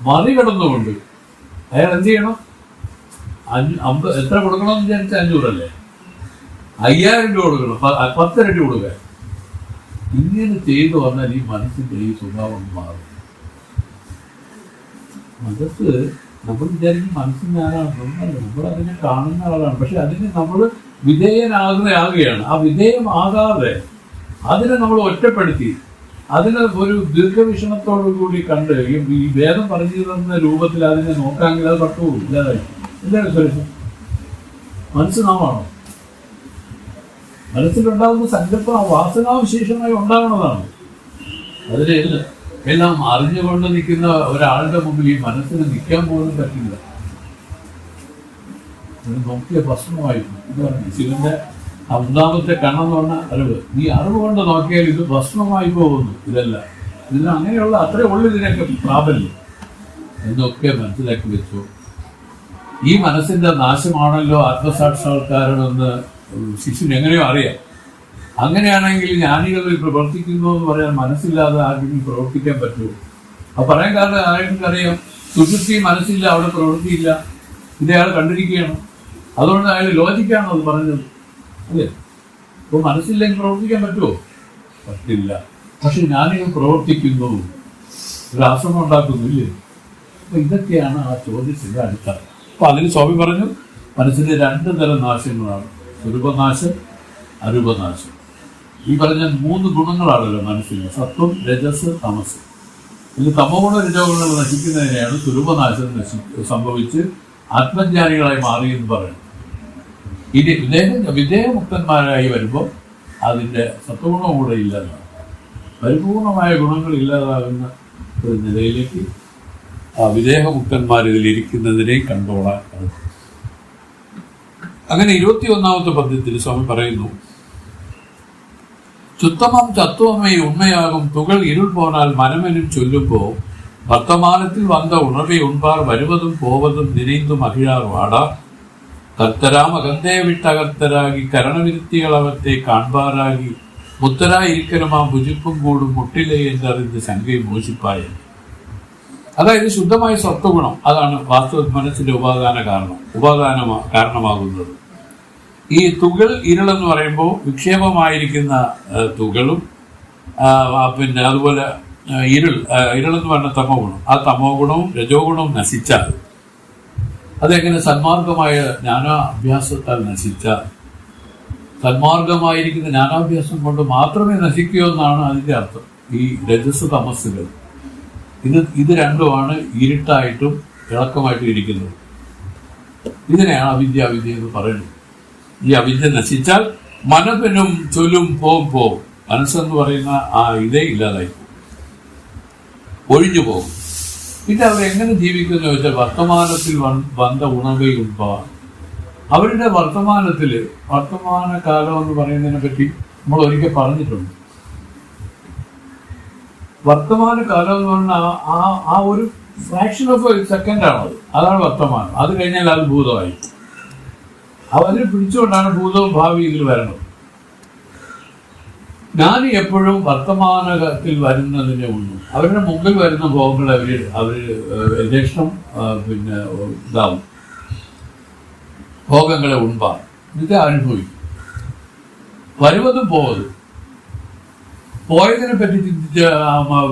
മറികടന്നുകൊണ്ട് അയാൾ എന്ത് ചെയ്യണം? എത്ര കൊടുക്കണമെന്ന് വിചാരിച്ചാൽ 500 അല്ലേ, 5000 രൂപ കൊടുക്കണം, 10 ഇരട്ടി കൊടുക്കാൻ. ഇങ്ങനെ ചെയ്തു വന്നാൽ ഈ മനസ്സിന്റെ ഈ സ്വഭാവം മാറും. മനസ്സ് നമ്മൾ വിചാരിക്കും മനസ്സിന് ആരാണ്, നമ്മൾ അതിനെ കാണുന്ന ആളാണ്. പക്ഷെ അതിന് നമ്മൾ വിധേയനാകുകയാണ്. ആ വിധേയമാകാതെ അതിനെ നമ്മൾ ഒറ്റപ്പെടുത്തി അതിനെ ഒരു ദീർഘവീക്ഷണത്തോടു കൂടി കണ്ട് ഈ വേദം പറഞ്ഞു തന്ന രൂപത്തിൽ അതിനെ നോക്കാമെങ്കിൽ അത് പട്ടുപോകും, ഇല്ലാതായി. എന്താണ് സുരേഷം? മനസ്സ് നാമാണോ? മനസ്സിലുണ്ടാകുന്ന സങ്കല്പം ആ വാസനാവിശേഷമായി ഉണ്ടാകുന്നതാണ്. അതിന് എല്ലാം അറിഞ്ഞുകൊണ്ട് നിൽക്കുന്ന ഒരാളുടെ മുമ്പിൽ ഈ മനസ്സിന് നിൽക്കാൻ പോലും പറ്റില്ല. നോക്കിയ ഭസ്മമായിരുന്നു എന്ന് പറഞ്ഞു. ശിവന്റെ ആ 3ാമത്തെ കണ്ണെന്ന് പറഞ്ഞ അറിവ്. നീ അറിവ് കൊണ്ട് നോക്കിയാൽ ഇത് ഭസ്മമായി പോകുന്നു. ഇതല്ല, ഇതിന് അങ്ങനെയുള്ള അത്രേ ഉള്ളു ഇതിനൊക്കെ പ്രാബല്യം എന്നൊക്കെ മനസ്സിലാക്കി വെച്ചു. ഈ മനസ്സിന്റെ നാശമാണല്ലോ ആത്മസാക്ഷാത്കാരമെന്ന് ശിശുവിന് എങ്ങനെയോ അറിയാം. അങ്ങനെയാണെങ്കിൽ ജ്ഞാനികളിൽ പ്രവർത്തിക്കുന്നു എന്ന് പറയാൻ മനസ്സില്ലാതെ ആർക്കെങ്കിലും പ്രവർത്തിക്കാൻ പറ്റുമോ? അത് പറയാൻ കാരണം ആർക്കും അറിയാം, സുഷുപ്തി മനസ്സില്ല, അവിടെ പ്രവൃത്തിയില്ല, ഇതയാൾ കണ്ടിരിക്കുകയാണ്. അതുകൊണ്ട് അയാൾ ലോജിക്കാണ് അത് പറഞ്ഞത്, അല്ലേ? അപ്പോൾ മനസ്സില്ലെങ്കിൽ പ്രവർത്തിക്കാൻ പറ്റുമോ? പറ്റില്ല. പക്ഷെ ജ്ഞാനികൾ പ്രവർത്തിക്കുന്നു, ഒരു ആശ്രമം ഉണ്ടാക്കുന്നു, ഇല്ലേ? അപ്പൊ ഇതൊക്കെയാണ് ആ ചോദ്യത്തിന്റെ അടിത്തറ. അപ്പൊ അതിന് സ്വാമി പറഞ്ഞു മനസ്സിന്റെ 2 തരം നാശങ്ങളാണ്, സ്വരൂപനാശം, അരൂപനാശം. ഈ പറഞ്ഞ 3 ഗുണങ്ങളാണല്ലോ മനസ്സിന്, സത്വം, രജസ്, തമസ്. ഇത് തമോഗുണ രജോഗുണങ്ങൾ നശിക്കുന്നതിനെയാണ് സ്വരൂപനാശം സംഭവിച്ച് ആത്മജ്ഞാനികളായി മാറിയെന്ന് പറയുന്നത്. ഇനി വിധേയമുക്തന്മാരായി വരുമ്പോൾ അതിൻ്റെ സത്വഗുണവും കൂടെ ഇല്ലാതാകും. പരിപൂർണമായ ഗുണങ്ങൾ ഇല്ലാതാകുന്ന ഒരു നിലയിലേക്ക് ആ വിദേഹമുക്തന്മാർ ഇതിലിരിക്കുന്നതിനെ കണ്ടോളാൻ. അങ്ങനെ 21ാമത്തെ പദ്യത്തിൽ സ്വാമി പറയുന്നു, ചുത്തമം ചത്വമേ ഉണ്മയാകും തുകൾ ഇരുൾ പോനാൽ മനമെനും ചൊല്ലുമ്പോ വർത്തമാനത്തിൽ വന്ന ഉണർവെ ഉൺപാർ വരുവതും പോവതും നിനൈന്തു മഹിഴാർ വാടാ കർത്തരാം അകന്തേ വിട്ടകർത്തരാകി കരണവിരുത്തികളവത്തെ കാൺപാറാകി മുത്തരായിരിക്കലും ആ ഭുജിപ്പും കൂടും മുട്ടിലേ എന്നറിഞ്ഞ് ശങ്കയും മോശിപ്പായ. അതായത് ശുദ്ധമായ സത്വഗുണം, അതാണ് വാസ്തവ മനസ്സിന്റെ കാരണമാകുന്നത്. ഈ തുകൾ ഇരുളെന്ന് പറയുമ്പോൾ വിക്ഷേപമായിരിക്കുന്ന തുകളും പിന്നെ അതുപോലെ ഇരുളെന്ന് പറഞ്ഞ തമോ ഗുണം, ആ തമോ ഗുണവും രജോ ഗുണവും നശിച്ചാൽ അതെങ്ങനെ സന്മാർഗമായ ജ്ഞാനാഭ്യാസത്താൽ നശിച്ചാൽ, സന്മാർഗമായിരിക്കുന്ന ജ്ഞാനാഭ്യാസം കൊണ്ട് മാത്രമേ നശിക്കൂ എന്നാണ് അതിന്റെ അർത്ഥം. ഈ രജസ് തമസ്സുകൾ ഇത് രണ്ടുമാണ് ഇരുട്ടായിട്ടും ഇളക്കമായിട്ടും ഇരിക്കുന്നത്. ഇതിനെയാണ് അവിദ്യ എന്ന് പറയുന്നത്. ഈ അവിദ്യ നശിച്ചാൽ മനസ്സിനും ചൊല്ലും പോവും. മനസ്സെന്ന് പറയുന്ന ആ ഇതേ ഇല്ലാതായി ഒഴിഞ്ഞു പോകും. പിന്നെ അവരെങ്ങനെ ജീവിക്കുന്നു ചോദിച്ചാൽ വർത്തമാനത്തിൽ വന്ന ഉണവയുണ്ടാകും. അവരുടെ വർത്തമാന കാലം എന്ന് പറയുന്നതിനെ പറ്റി നമ്മൾ ഒരിക്കൽ പറഞ്ഞിട്ടുണ്ട്. വർത്തമാന കാലം എന്ന് പറഞ്ഞാൽ ആ ഒരു ഫ്രാക്ഷൻ ഓഫ് ഒരു സെക്കൻഡാണത്. അതാണ് വർത്തമാനം. അത് കഴിഞ്ഞാൽ അത് ഭൂതമായി. അവരെ പിടിച്ചുകൊണ്ടാണ് ഭൂതവും ഭാവി ഇതിൽ വരണത്. ജ്ഞാനി എപ്പോഴും വർത്തമാനത്തിൽ വരുന്നതിനെ ഉള്ളൂ. അവരുടെ മുമ്പിൽ വരുന്ന ഭോഗങ്ങളെ അവർ യഥേഷ്ടം പിന്നെ ഇതാവും, ഭോഗങ്ങളെ ഉൺപാർ, ഇത് അനുഭവിക്കും. വരുവതും പോവതും, പോയതിനെ പറ്റി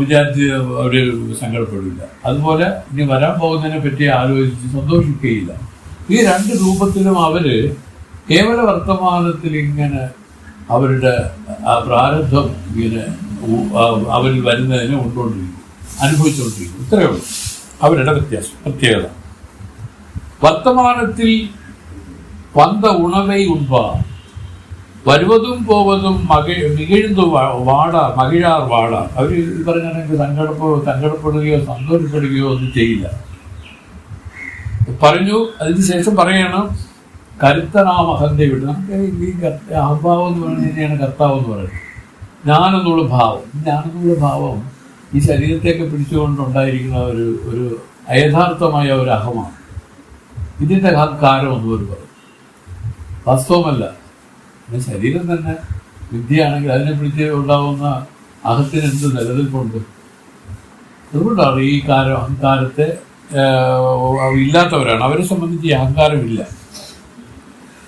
വിചാരിച്ച് അവർ സങ്കടപ്പെടില്ല. അതുപോലെ ഇനി വരാൻ പോകുന്നതിനെ പറ്റി ആലോചിച്ച് സന്തോഷിക്കുകയില്ല. ഈ 2 രൂപത്തിലും അവര് കേവല വർത്തമാനത്തിൽ ഇങ്ങനെ അവരുടെ ആ പ്രാരബ്ധം ഇങ്ങനെ അവരിൽ വരുന്നതിനെ ഉണ്ടുകൊണ്ടിരിക്കും, അനുഭവിച്ചുകൊണ്ടിരിക്കും. ഇത്രയേ ഉള്ളൂ അവരുടെ പ്രത്യേകത. വർത്തമാനത്തിൽ വന്ന ഉണവൈ ഉൺപാ വരുവതും പോവതും മികഴ്ന്നു മകിഴാർ വാട. അവർ പറഞ്ഞാണെങ്കിൽ സങ്കടപ്പെടുകയോ സന്തോഷപ്പെടുകയോ ഒന്നും ചെയ്യില്ല. പറഞ്ഞു. അതിനുശേഷം പറയണം കരുത്തനാമഹന്തെ വിട്ട്. നമുക്ക് ഈ അഹംഭാവം എന്ന് പറയുന്നത് തന്നെയാണ് കർത്താവ് എന്ന് പറയുന്നത്. ഞാനെന്നുള്ള ഭാവം ഈ ശരീരത്തെയൊക്കെ പിടിച്ചുകൊണ്ടുണ്ടായിരിക്കുന്ന ഒരു ഒരു അയഥാർത്ഥമായ ഒരു അഹമാണ്. ഇതിൻ്റെ അഹങ്കാരം എന്ന് ഒരു പറയും, വാസ്തവമല്ല. പിന്നെ ശരീരം തന്നെ വിദ്യയാണെങ്കിൽ അതിനെ പിടിച്ച് ഉണ്ടാവുന്ന അഹത്തിന് എന്ത് നിലനിൽപ്പുണ്ട്? അതുകൊണ്ടാണ് ഈ അഹങ്കാരത്തെ ഇല്ലാത്തവരാണ്. അവരെ സംബന്ധിച്ച് ഈ അഹങ്കാരമില്ല.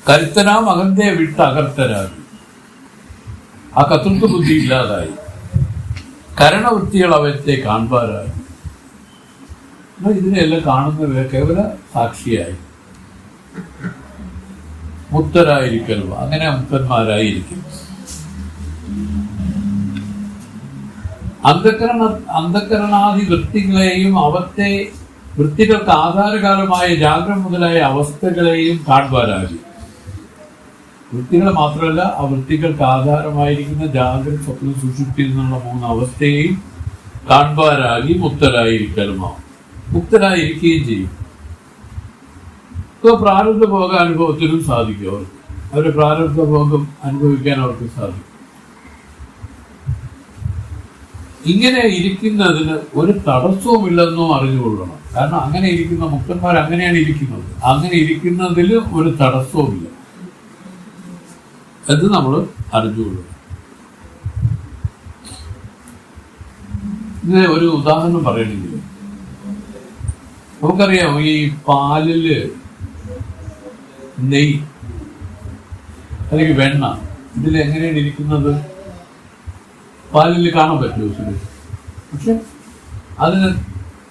കരുത്തനാം അഹന്തയെ വിട്ട് അകർത്തരാകും. ആ കർത്തൃത്വ ബുദ്ധി ഇല്ലാതായി. കരണവൃത്തികൾ അവത്തെ കാണുവാനായി. ഇതിനെല്ലാം കാണുന്ന കേവല സാക്ഷിയായി മുക്തരായിരിക്കലും. അങ്ങനെ മുക്തന്മാരായിരിക്കും. അന്ധകരണാദി വൃത്തികളെയും അവത്തെ വൃത്തികൾക്ക് ആധാരകാലമായ ജാഗ്രത മുതലായ അവസ്ഥകളെയും കാണുവാനായി. വൃത്തികൾ മാത്രമല്ല, ആ വൃത്തികൾക്ക് ആധാരമായിരിക്കുന്ന ജാഗ്രത, സ്വപ്നം, സുഷുപ്തി എന്നുള്ള 3 അവസ്ഥയെയും കാണുവാനായി മുക്തരായിരിക്കലുമാവും. മുക്തരായിരിക്കുകയും ചെയ്യും. ഇപ്പോൾ പ്രാരബ്ധ ഭോഗ അനുഭവത്തിനും സാധിക്കും. അവരുടെ പ്രാരബ്ധ ഭോഗം അനുഭവിക്കാൻ അവർക്ക് സാധിക്കും. ഇങ്ങനെ ഇരിക്കുന്നതിന് ഒരു തടസ്സവുമില്ലെന്നും അറിഞ്ഞുകൊള്ളണം. കാരണം അങ്ങനെ ഇരിക്കുന്ന മുക്തന്മാർ അങ്ങനെയാണ് ഇരിക്കുന്നത്. അങ്ങനെ ഇരിക്കുന്നതിൽ ഒരു തടസ്സവുമില്ല എന്ന് നമ്മൾ അറിഞ്ഞുകൊള്ളണം. ഇതിന് ഒരു ഉദാഹരണം പറയണമെങ്കിൽ, നമുക്കറിയാം ഈ പാലില് നെയ്യ് അല്ലെങ്കിൽ വെണ്ണ ഇതിലെങ്ങനെയാണ് ഇരിക്കുന്നത്? പാലിൽ കാണാൻ പറ്റുമോ? പക്ഷെ അതിന്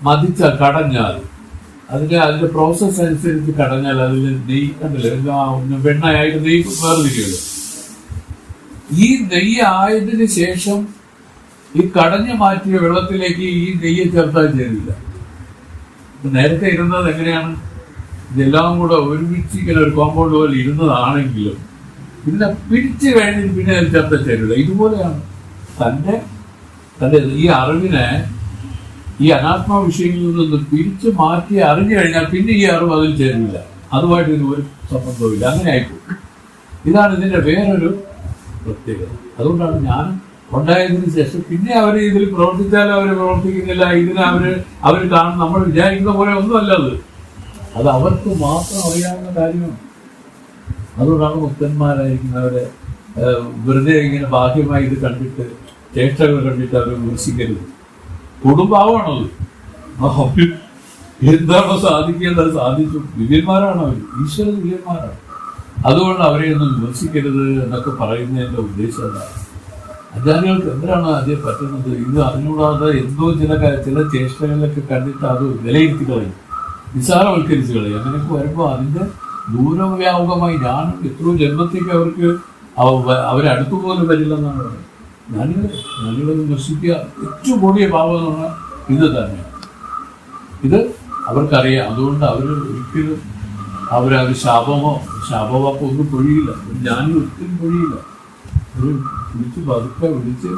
മതിച്ചാൽ, കടഞ്ഞാൽ, അതിന്റെ പ്രോസസ് അനുസരിച്ച് കടഞ്ഞാൽ അതിൽ നെയ്യ് കണ്ടില്ല, വെണ്ണയായിട്ട് നെയ്യ് വേർതിരിക്കുമല്ലോ. ഈ നെയ്യ് ആയതിനു ശേഷം ഈ കടഞ്ഞു മാറ്റിയ വെള്ളത്തിലേക്ക് ഈ നെയ്യ് ചേർത്താൽ ചേരില്ല. നേരത്തെ ഇരുന്നത് എങ്ങനെയാണ്? ഇതെല്ലാം കൂടെ ഒരുമിച്ച് ഇങ്ങനെ ഒരു കോമ്പൗണ്ട് പോലെ ഇരുന്നതാണെങ്കിലും ഇതിനെ പിടിച്ചു കഴിഞ്ഞിട്ട് പിന്നെ അതിൽ ചേർത്താൽ ചേരില്ല. ഇതുപോലെയാണ് തന്റെ ഈ അറിവിനെ, ഈ അനാത്മ വിഷയങ്ങളിൽ നിന്ന് പിരിച്ചു മാറ്റി അറിഞ്ഞു കഴിഞ്ഞാൽ പിന്നെ ഈ അറിവ് അതിൽ ചേരില്ല. അതുമായിട്ട് ഇതിന് ഒരു സംബന്ധവുമില്ല. അങ്ങനെ ആയിപ്പോകും. ഇതാണ് ഇതിന്റെ വേറൊരു പ്രത്യേകത. അതുകൊണ്ടാണ് ഞാൻ ഉണ്ടായതിനു ശേഷം പിന്നെ അവർ ഇതിൽ പ്രവർത്തിച്ചാലും അവർ പ്രവർത്തിക്കുന്നില്ല. ഇതിനെ അവർ കാണും. നമ്മൾ വിചാരിക്കുന്ന പോലെ ഒന്നുമല്ല അത് അവർക്ക് മാത്രം അറിയാവുന്ന കാര്യമാണ്. അതുകൊണ്ടാണ് മുക്തന്മാരായിരിക്കുന്നവരെ വെറുതെ ഇങ്ങനെ ബാഹ്യമായി ഇത് കണ്ടിട്ട്, ചേഷ്ടകൾ കണ്ടിട്ട് അവർ വിമർശിക്കരുത്. കുടുംബാവാണത്. എന്താണോ സാധിക്കേണ്ടത് സാധിച്ചു. ദിവ്യന്മാരാണ് അവർ, ഈശ്വര ദിവ്യന്മാരാണ്. അതുകൊണ്ട് അവരെ ഒന്നും വിമർശിക്കരുത് എന്നൊക്കെ പറയുന്നതിന്റെ ഉദ്ദേശം എന്താണ്? അജ്ഞാനികൾക്ക് എന്തിനാണ് അതേ പറ്റുന്നത്? ഇത് അറിഞ്ഞുകൂടാതെ എന്തോ ചില ചേഷ്ടകളിലൊക്കെ കണ്ടിട്ട് അത് വിലയിരുത്തി കളയും, നിസ്സാരവൽക്കരിച്ച് കളയും. അങ്ങനെയൊക്കെ വരുമ്പോൾ അതിന്റെ ദൂരവ്യാപകമായി ഞാനും എത്രയോ ജന്മത്തേക്ക് അവർക്ക് അവരടുത്തു പോലും വരില്ലെന്നാണ് പറയുന്നത്. ഞാനികളെ വിമർശിക്കുക ഏറ്റവും കൂടിയ പാപം എന്ന് പറഞ്ഞാൽ ഇത് തന്നെയാണ്. ഇത് അവർക്കറിയാം. അതുകൊണ്ട് അവർ ഒരിക്കലും ശാപവാക്കം ഒന്നും പൊഴിയില്ല. ഞാനും ഒരിക്കലും പൊഴിയില്ല. ഒരു വിളിച്ച് പതുക്കെ വിളിച്ച്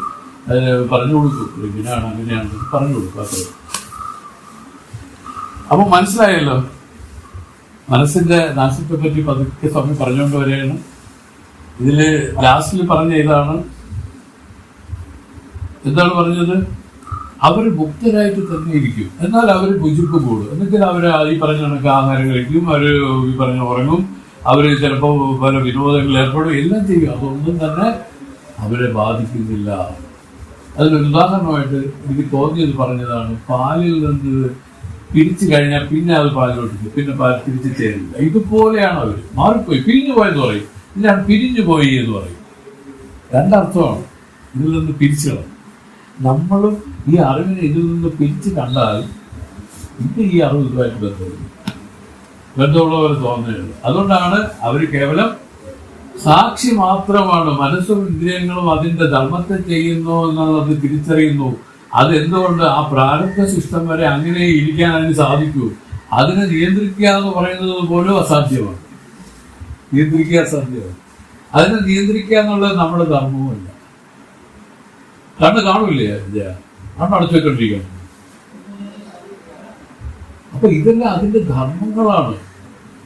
പറഞ്ഞു കൊടുക്കും. ഇങ്ങനെയാണ് അങ്ങനെയാണ് പറഞ്ഞു കൊടുക്കും. അത്ര. അപ്പൊ മനസ്സിലായല്ലോ മനസ്സിന്റെ നാശത്തെ പറ്റി പതുക്കെ സ്വാമി പറഞ്ഞുകൊണ്ട് വരികയാണ്. ഇതില് ലാസ്റ്റിൽ പറഞ്ഞ ഇതാണ്. എന്താണ് പറഞ്ഞത്? അവർ മുക്തരായിട്ട് തന്നെ ഇരിക്കും. എന്നാൽ അവർ ഭുജിപ്പ് കൂടും. എന്നുവെച്ചാൽ അവർ ഈ പറഞ്ഞ കണക്ക് ആഹാരം കഴിക്കും, അവർ ഈ പറഞ്ഞ ഉറങ്ങും, അവർ ചിലപ്പോൾ പല വിനോദങ്ങളിൽ ഏർപ്പെടും, എല്ലാം ചെയ്യും. അതൊന്നും തന്നെ അവരെ ബാധിക്കുന്നില്ല. അതിനൊരു ഉദാഹരണമായിട്ട് എനിക്ക് തോന്നിയത് പറഞ്ഞതാണ്. പാലിൽ നിന്ന് പിരിച്ചു കഴിഞ്ഞാൽ പിന്നെ അത് പാലിലോട്ട്, പിന്നെ പാൽ തിരിച്ചു ചേരില്ല. ഇതുപോലെയാണ് അവർ മാറിപ്പോയി, പിരിഞ്ഞു പോയെന്ന് പറയും. ഇല്ല, പിരിഞ്ഞു പോയി എന്ന് പറയും. രണ്ടർത്ഥമാണ് ഇതിൽ നിന്ന് പിരിച്ചു കളയും. നമ്മളും ഈ അറിവിനെ ഇതിൽ നിന്ന് പിരിച്ചു കണ്ടാൽ പിന്നെ ഈ അറിവ് ഇതുമായിട്ട് ബന്ധമുള്ളവർ തോന്നുന്നത്. അതുകൊണ്ടാണ് അവർ കേവലം സാക്ഷി മാത്രമാണ്. മനസ്സും ഇന്ദ്രിയങ്ങളും അതിന്റെ ധർമ്മത്തെ ചെയ്യുന്നു എന്നുള്ളത് തിരിച്ചറിയുന്നു. അതെന്തുകൊണ്ട്? ആ പ്രാരബ്ധ സിസ്റ്റം വരെ അങ്ങനെ ഇരിക്കാൻ അതിന് സാധിക്കൂ. അതിനെ നിയന്ത്രിക്കുക എന്ന് പറയുന്നത് പോലും അസാധ്യമാണ്. നിയന്ത്രിക്കുക അസാധ്യമാണ്. അതിനെ നിയന്ത്രിക്കുക എന്നുള്ളത് നമ്മുടെ ധർമ്മവുമല്ല. കണ്ണ് കാണൂല്ലേ? കണ്ണ് അടച്ചു വെച്ചോണ്ടിരിക്കണം. അപ്പൊ ഇതെല്ലാം അതിന്റെ ധർമ്മങ്ങളാണ്.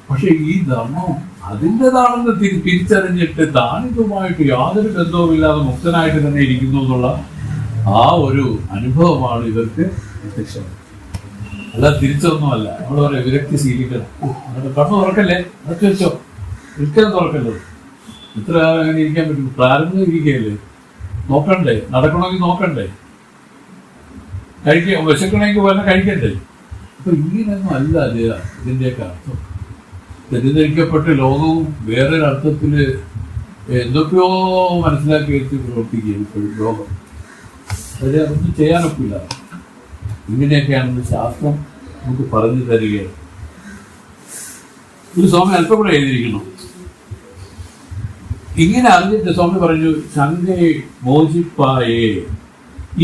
പക്ഷെ ഈ ധർമ്മം അതിൻ്റെതാണെന്ന് തിരിച്ചറിഞ്ഞിട്ട് താനിതുമായിട്ട് യാതൊരു ബന്ധവുമില്ലാതെ മുക്തനായിട്ട് തന്നെ ഇരിക്കുന്നു എന്നുള്ള ആ ഒരു അനുഭവമാണ് ഇവർക്ക് പ്രത്യക്ഷം. അല്ല തിരിച്ചൊന്നുമല്ല. നമ്മൾ പറയാം വിരക്തി ശീലിക്കണം, എന്നിട്ട് കണ്ണു തുറക്കല്ലേ, അടച്ചു വെച്ചോ, ഒരിക്കലും തുറക്കല്ലോ. ഇത്ര കാലം അങ്ങനെ ഇരിക്കാൻ പറ്റും? പ്രാരംഭം ഇരിക്കുകയല്ലേ, നോക്കണ്ടേ, നടക്കണമെങ്കിൽ നോക്കണ്ടേ, കഴിക്കുക, വിശക്കണമെങ്കിൽ വല്ല കഴിക്കണ്ടേ. അപ്പൊ ഇങ്ങനെയൊന്നും അല്ല ഇതിന്റെയൊക്കെ അർത്ഥം. തെറ്റിദ്ധരിക്കപ്പെട്ട് ലോകവും വേറൊരർത്ഥത്തില് എന്തൊക്കെയോ മനസ്സിലാക്കി വെച്ച് പ്രവർത്തിക്കുകയും ഇപ്പോഴും ലോകം. അതിൽ അതൊന്നും ചെയ്യാനൊക്കില്ല. ഇങ്ങനെയൊക്കെയാണെന്ന് ശാസ്ത്രം നമുക്ക് പറഞ്ഞു തരികയാണ്. ഒരു സ്വാമി അല്പം കൂടെ എഴുതിയിരിക്കുന്നു. ഇങ്ങനെ അറിഞ്ഞിട്ട് സ്വാമി പറഞ്ഞു, ശങ്കയെ മോചിപ്പായേ,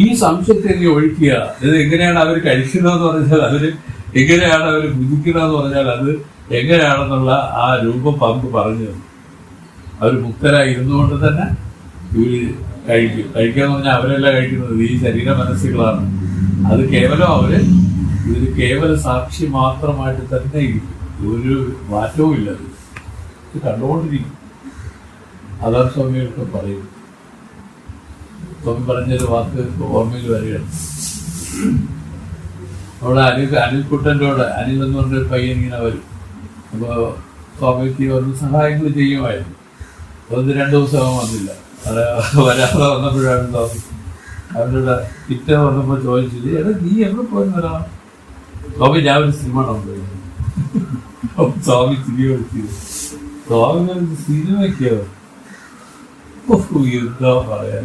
ഈ സംശയത്തെ നീ ഒഴിക്കുക. ഇത് എങ്ങനെയാണ് അവർ കഴിക്കുന്നതെന്ന് പറഞ്ഞാൽ, അവര് എങ്ങനെയാണ് അവർ ഭുജിക്കുന്നതെന്ന് പറഞ്ഞാൽ, അത് എങ്ങനെയാണെന്നുള്ള ആ രൂപം പങ്ക് പറഞ്ഞു തന്നു. അവർ മുക്തരായി ഇരുന്നുകൊണ്ട് തന്നെ ഇവര് കഴിക്കും. കഴിക്കാന്ന് പറഞ്ഞാൽ അവരെല്ലാം കഴിക്കുന്നത് ഈ ശരീര മനസ്സുകളാണ്. അത് കേവലം അവര് ഇതിന് കേവല സാക്ഷി മാത്രമായിട്ട് തന്നെ ഇരിക്കും. ഒരു മാറ്റവും ഇല്ല. ഇത് കണ്ടുകൊണ്ടിരിക്കും. അതാണ് സ്വാമികൾക്ക് പറയും. സ്വാമി പറഞ്ഞൊരു വാക്ക് ഓർമ്മയിൽ വരികയാണ്. അവിടെ അനിൽക്കുട്ടൻ്റെ കൂടെ, അനിൽ എന്ന് പറഞ്ഞൊരു പയ്യൻ ഇങ്ങനെ വരും. അപ്പോൾ സ്വാമിക്ക് ഒരു സഹായങ്ങൾ ചെയ്യുമായിരുന്നു. 1-2 ദിവസം വന്നില്ല. വരാതെ വന്നപ്പോഴാണ് സ്വാമി അവരുടെ പിറ്റ വന്നപ്പോൾ ചോദിച്ചത്, എടാ നീ എവിടെ പോയി വരാം? സ്വാമി ഞാൻ ഒരു സിനിമ ഉണ്ടായിരുന്നു. സ്വാമി ചിരി വിളിച്ചത്. സ്വാമി സിനിമയ്ക്കോ? എന്താ പറയാൻ,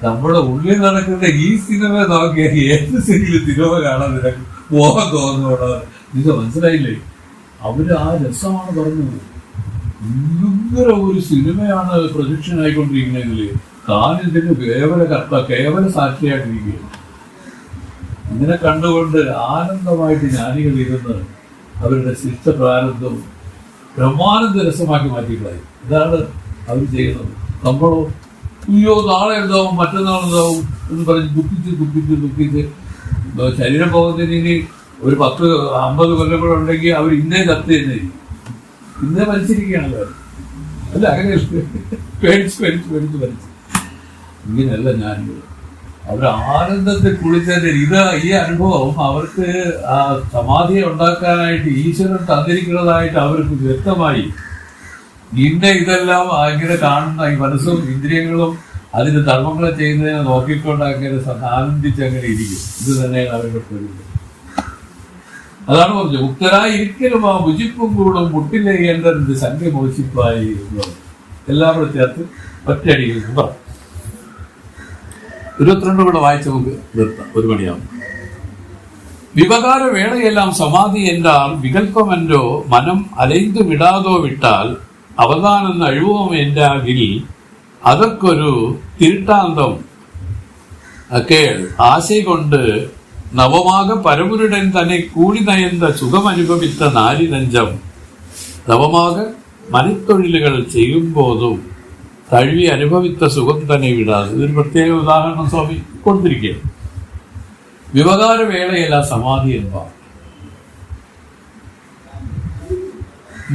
നമ്മുടെ ഉള്ളിൽ നടക്കുന്ന ഈ സിനിമ നോക്കിയാൽ ഏത് സിനിമ കാണാൻ നിനക്ക് പോകാൻ തോന്നുന്നു. നിങ്ങൾക്ക് മനസ്സിലായില്ലേ? അവര് ആ രസമാണ് പറഞ്ഞത്. ഭയങ്കര ഒരു സിനിമയാണ് പ്രൊജക്ഷൻ ആയിക്കൊണ്ടിരിക്കുന്നതെങ്കിൽ താനിതിന് കേവല സാക്ഷിയായിട്ടിരിക്കുകയാണ്. ഇങ്ങനെ കണ്ടുകൊണ്ട് ആനന്ദമായിട്ട് ജ്ഞാനികൾ ഇരുന്ന് അവരുടെ ശിഷ്ട പ്രാരബ്ധവും ബ്രഹ്മാനന്ദ രസമാക്കി മാറ്റിക്കളായി. ഇതാണ് അവർ ചെയ്യുന്നത്. നമ്മളോ അയ്യോ നാളെ എന്താവും, മറ്റന്നാളെന്താവും എന്ന് പറഞ്ഞ് ദുഃഖിച്ച് ശരീരം പോകുന്നതിന് ഇനി ഒരു 10-50 കൊല്ലം കൂടെ ഉണ്ടെങ്കിൽ അവർ ഇന്നേ ചത്ത് തന്നെ ഇന്നേ മരിച്ചിരിക്കുകയാണല്ലോ. അല്ല അങ്ങനെ പേടിച്ച് മരിച്ചു. ഇങ്ങനെയല്ല ഞാനിത്. അവർ ആനന്ദത്തിൽ കുളിച്ചതിന്റെ ഈ അനുഭവം അവർക്ക് ആ സമാധിയെ ഉണ്ടാക്കാനായിട്ട് ഈശ്വരൻ തന്നിരിക്കുന്നതായിട്ട് അവർക്ക് വ്യക്തമായി. ഇതെല്ലാം അങ്ങനെ കാണുന്ന ഈ മനസ്സും ഇന്ദ്രിയങ്ങളും അതിന്റെ ധർമ്മങ്ങളെ ചെയ്യുന്നതിനെ നോക്കിക്കൊണ്ട് അങ്ങനെ ആനന്ദിച്ച് അങ്ങനെ ഇരിക്കും. ഇത് തന്നെയാണ് അവരുടെ പ്രകൃതി. അതാണ് പറഞ്ഞത്, മുക്തരായി ഇരിക്കലും ആ ഭുജിപ്പും കൂടും മുട്ടിലെ എന്റെ സംഖ്യ മോശിപ്പായി എന്നുള്ളത് എല്ലാവരും ചേർത്ത് ഒറ്റയടിയിൽ പറഞ്ഞു. 22 കൂടെ വായിച്ച് നമുക്ക് നിർത്താം, 1 മണിയാവും. വിവകാര വേളയെല്ലാം സമാധി എന്നാൽ വികല്പമെന്റോ മനം അലൈന്തു വിടാതോ വിട്ടാൽ അവതാനം അഴിവും എന്താകിൽ അതൊക്കൊരു തിരുട്ടാന്തം കേൾ ആശ കൊണ്ട് നവമാക പരമുരുടൻ തന്നെ കൂടി നയந்த സുഖമനുഭവിത്ത നാരിനഞ്ചം നവമാക മനത്തൊഴിലുകൾ ചെയ്യുമ്പോതും തഴുവി അനുഭവിത്ത സുഖം തന്നെ വിടാതെ. ഇതൊരു പ്രത്യേക ഉദാഹരണം സ്വാമി കൊടുത്തിരിക്കുക. വിവകാര വേളയല്ല സമാധി என்பார்.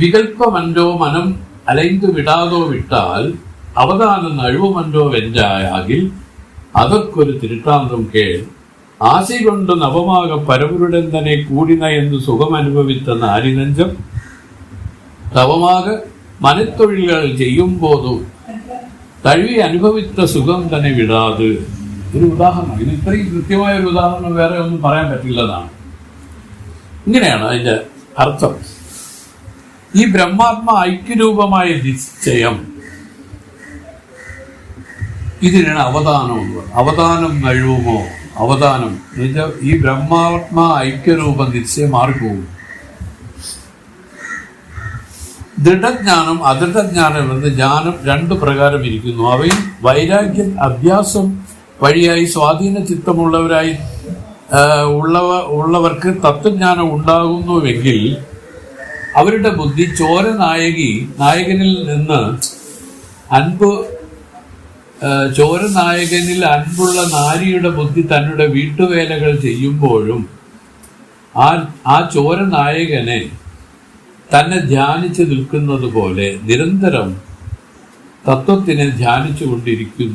വികല്പമன்றോ മനം അലൈന്തു വിടാതോ വിട്ടാൽ അവതാനം അഴിവുമன்றോ വെഞ്ചായാകിൽ അതൊക്കൊരു തിരുട്ടാന്തം കേൾ ആശ കൊണ്ട് നവമാക പരമുരുടൻ തന്നെ കൂടിനയെന്ന് സുഖമനുഭവിത്ത നാരിനഞ്ചം നവമാക മനത്തൊഴിലുകൾ ചെയ്യുമ്പോതും തഴുവി അനുഭവിത്ത സുഖം തന്നെ വിടാതെ. ഒരു ഉദാഹരണം, ഇത് ഇത്രയും കൃത്യമായ ഒരു ഉദാഹരണം വേറെ ഒന്നും പറയാൻ പറ്റില്ലെന്നാണ്. ഇങ്ങനെയാണ് അതിന്റെ അർത്ഥം. ഈ ബ്രഹ്മാത്മ ഐക്യരൂപമായ നിശ്ചയം, ഇതിനാണ് അവതാനം എന്ന് പറയുന്നത്. അവതാനം കഴിവുമോ അവതാനം ഈ ബ്രഹ്മാത്മ ഐക്യരൂപ നിശ്ചയം മാറിപ്പോകും. ദൃഢജ്ഞാനം അദൃഢജ്ഞാനം എന്ന് ജ്ഞാനം 2 പ്രകാരം ഇരിക്കുന്നു. അവയിൽ വൈരാഗ്യം അഭ്യാസം വഴിയായി സ്വാധീന ചിത്തമുള്ളവരായി ഉള്ളവർക്ക് തത്വജ്ഞാനം ഉണ്ടാകുന്നുവെങ്കിൽ അവരുടെ ബുദ്ധി നായകനിൽ നിന്ന് ചോരനായകനിൽ അൻപുള്ള നാരിയുടെ ബുദ്ധി തന്നുടെ വീട്ടുവേലകൾ ചെയ്യുമ്പോഴും ആ ചോരനായകനെ തന്നെ ധ്യാനിച്ചു നിൽക്കുന്നത് പോലെ നിരന്തരം തത്വത്തിനെ ധ്യാനിച്ചു കൊണ്ടിരിക്കും.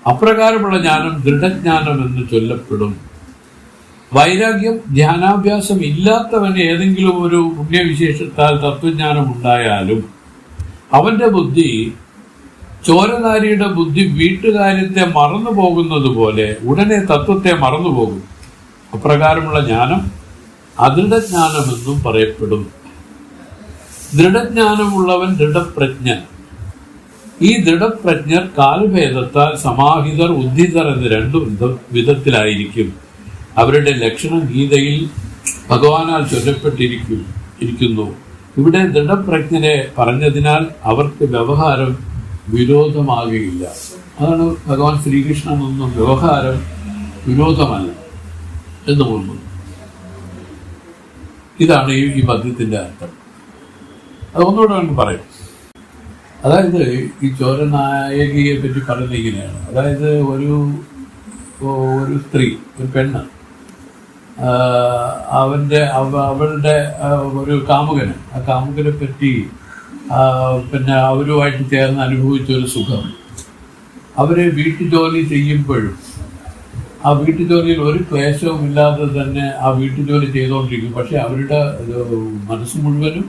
അപ്രകാരമുള്ള ജ്ഞാനം ദൃഢജ്ഞാനം എന്ന് ചൊല്ലപ്പെടും. വൈരാഗ്യം ധ്യാനാഭ്യാസം ഇല്ലാത്തവന് ഏതെങ്കിലും ഒരു പുണ്യവിശേഷത്താൽ തത്വജ്ഞാനം ഉണ്ടായാലും അവന്റെ ബുദ്ധി ചോരനാരിയുടെ ബുദ്ധി വീട്ടുകാര്യത്തെ മറന്നു പോകുന്നത് പോലെ ഉടനെ തത്വത്തെ മറന്നുപോകും. അപ്രകാരമുള്ള ജ്ഞാനം അദൃഢജ്ഞാനമെന്നും പറയപ്പെടും. ദൃഢജ്ഞാനമുള്ളവൻ ദൃഢപ്രജ്ഞൻ. ഈ ദൃഢപ്രജ്ഞർ കാലഭേദത്താൽ സമാഹിതർ ഉദ്ധിതർ എന്ന് രണ്ടു വിധത്തിലായിരിക്കും. അവരുടെ ലക്ഷണം ഗീതയിൽ ഭഗവാനാൽ ചൊല്ലപ്പെട്ടിരിക്കുന്നു. ഇവിടെ ദൃഢപ്രജ്ഞരെ പറഞ്ഞതിനാൽ അവർക്ക് വ്യവഹാരം വിരോധമാകുകയില്ല. അതാണ് ഭഗവാൻ ശ്രീകൃഷ്ണനൊന്നും വ്യവഹാരം വിരോധമല്ല എന്ന് തോന്നുന്നു. ഇതാണ് ഈ പദ്യത്തിന്റെ അർത്ഥം. അതൊന്നുകൂടെ നമുക്ക് പറയാം. അതായത് ഈ ചോരനായകിയെ പറ്റി പറയുന്നത് ഇങ്ങനെയാണ്. അതായത് ഒരു സ്ത്രീ, ഒരു പെണ്ണ്, അവളുടെ ഒരു കാമുകന്, ആ കാമുകനെ പറ്റി പിന്നെ അവരുമായിട്ട് ചേർന്ന് അനുഭവിച്ച ഒരു സുഖം, അവര് വീട്ടുജോലി ചെയ്യുമ്പോഴും ആ വീട്ടുജോലിയിൽ ഒരു ക്ലേശവും ഇല്ലാതെ തന്നെ ആ വീട്ടുജോലി ചെയ്തുകൊണ്ടിരിക്കും. പക്ഷെ അവരുടെ മനസ്സ് മുഴുവനും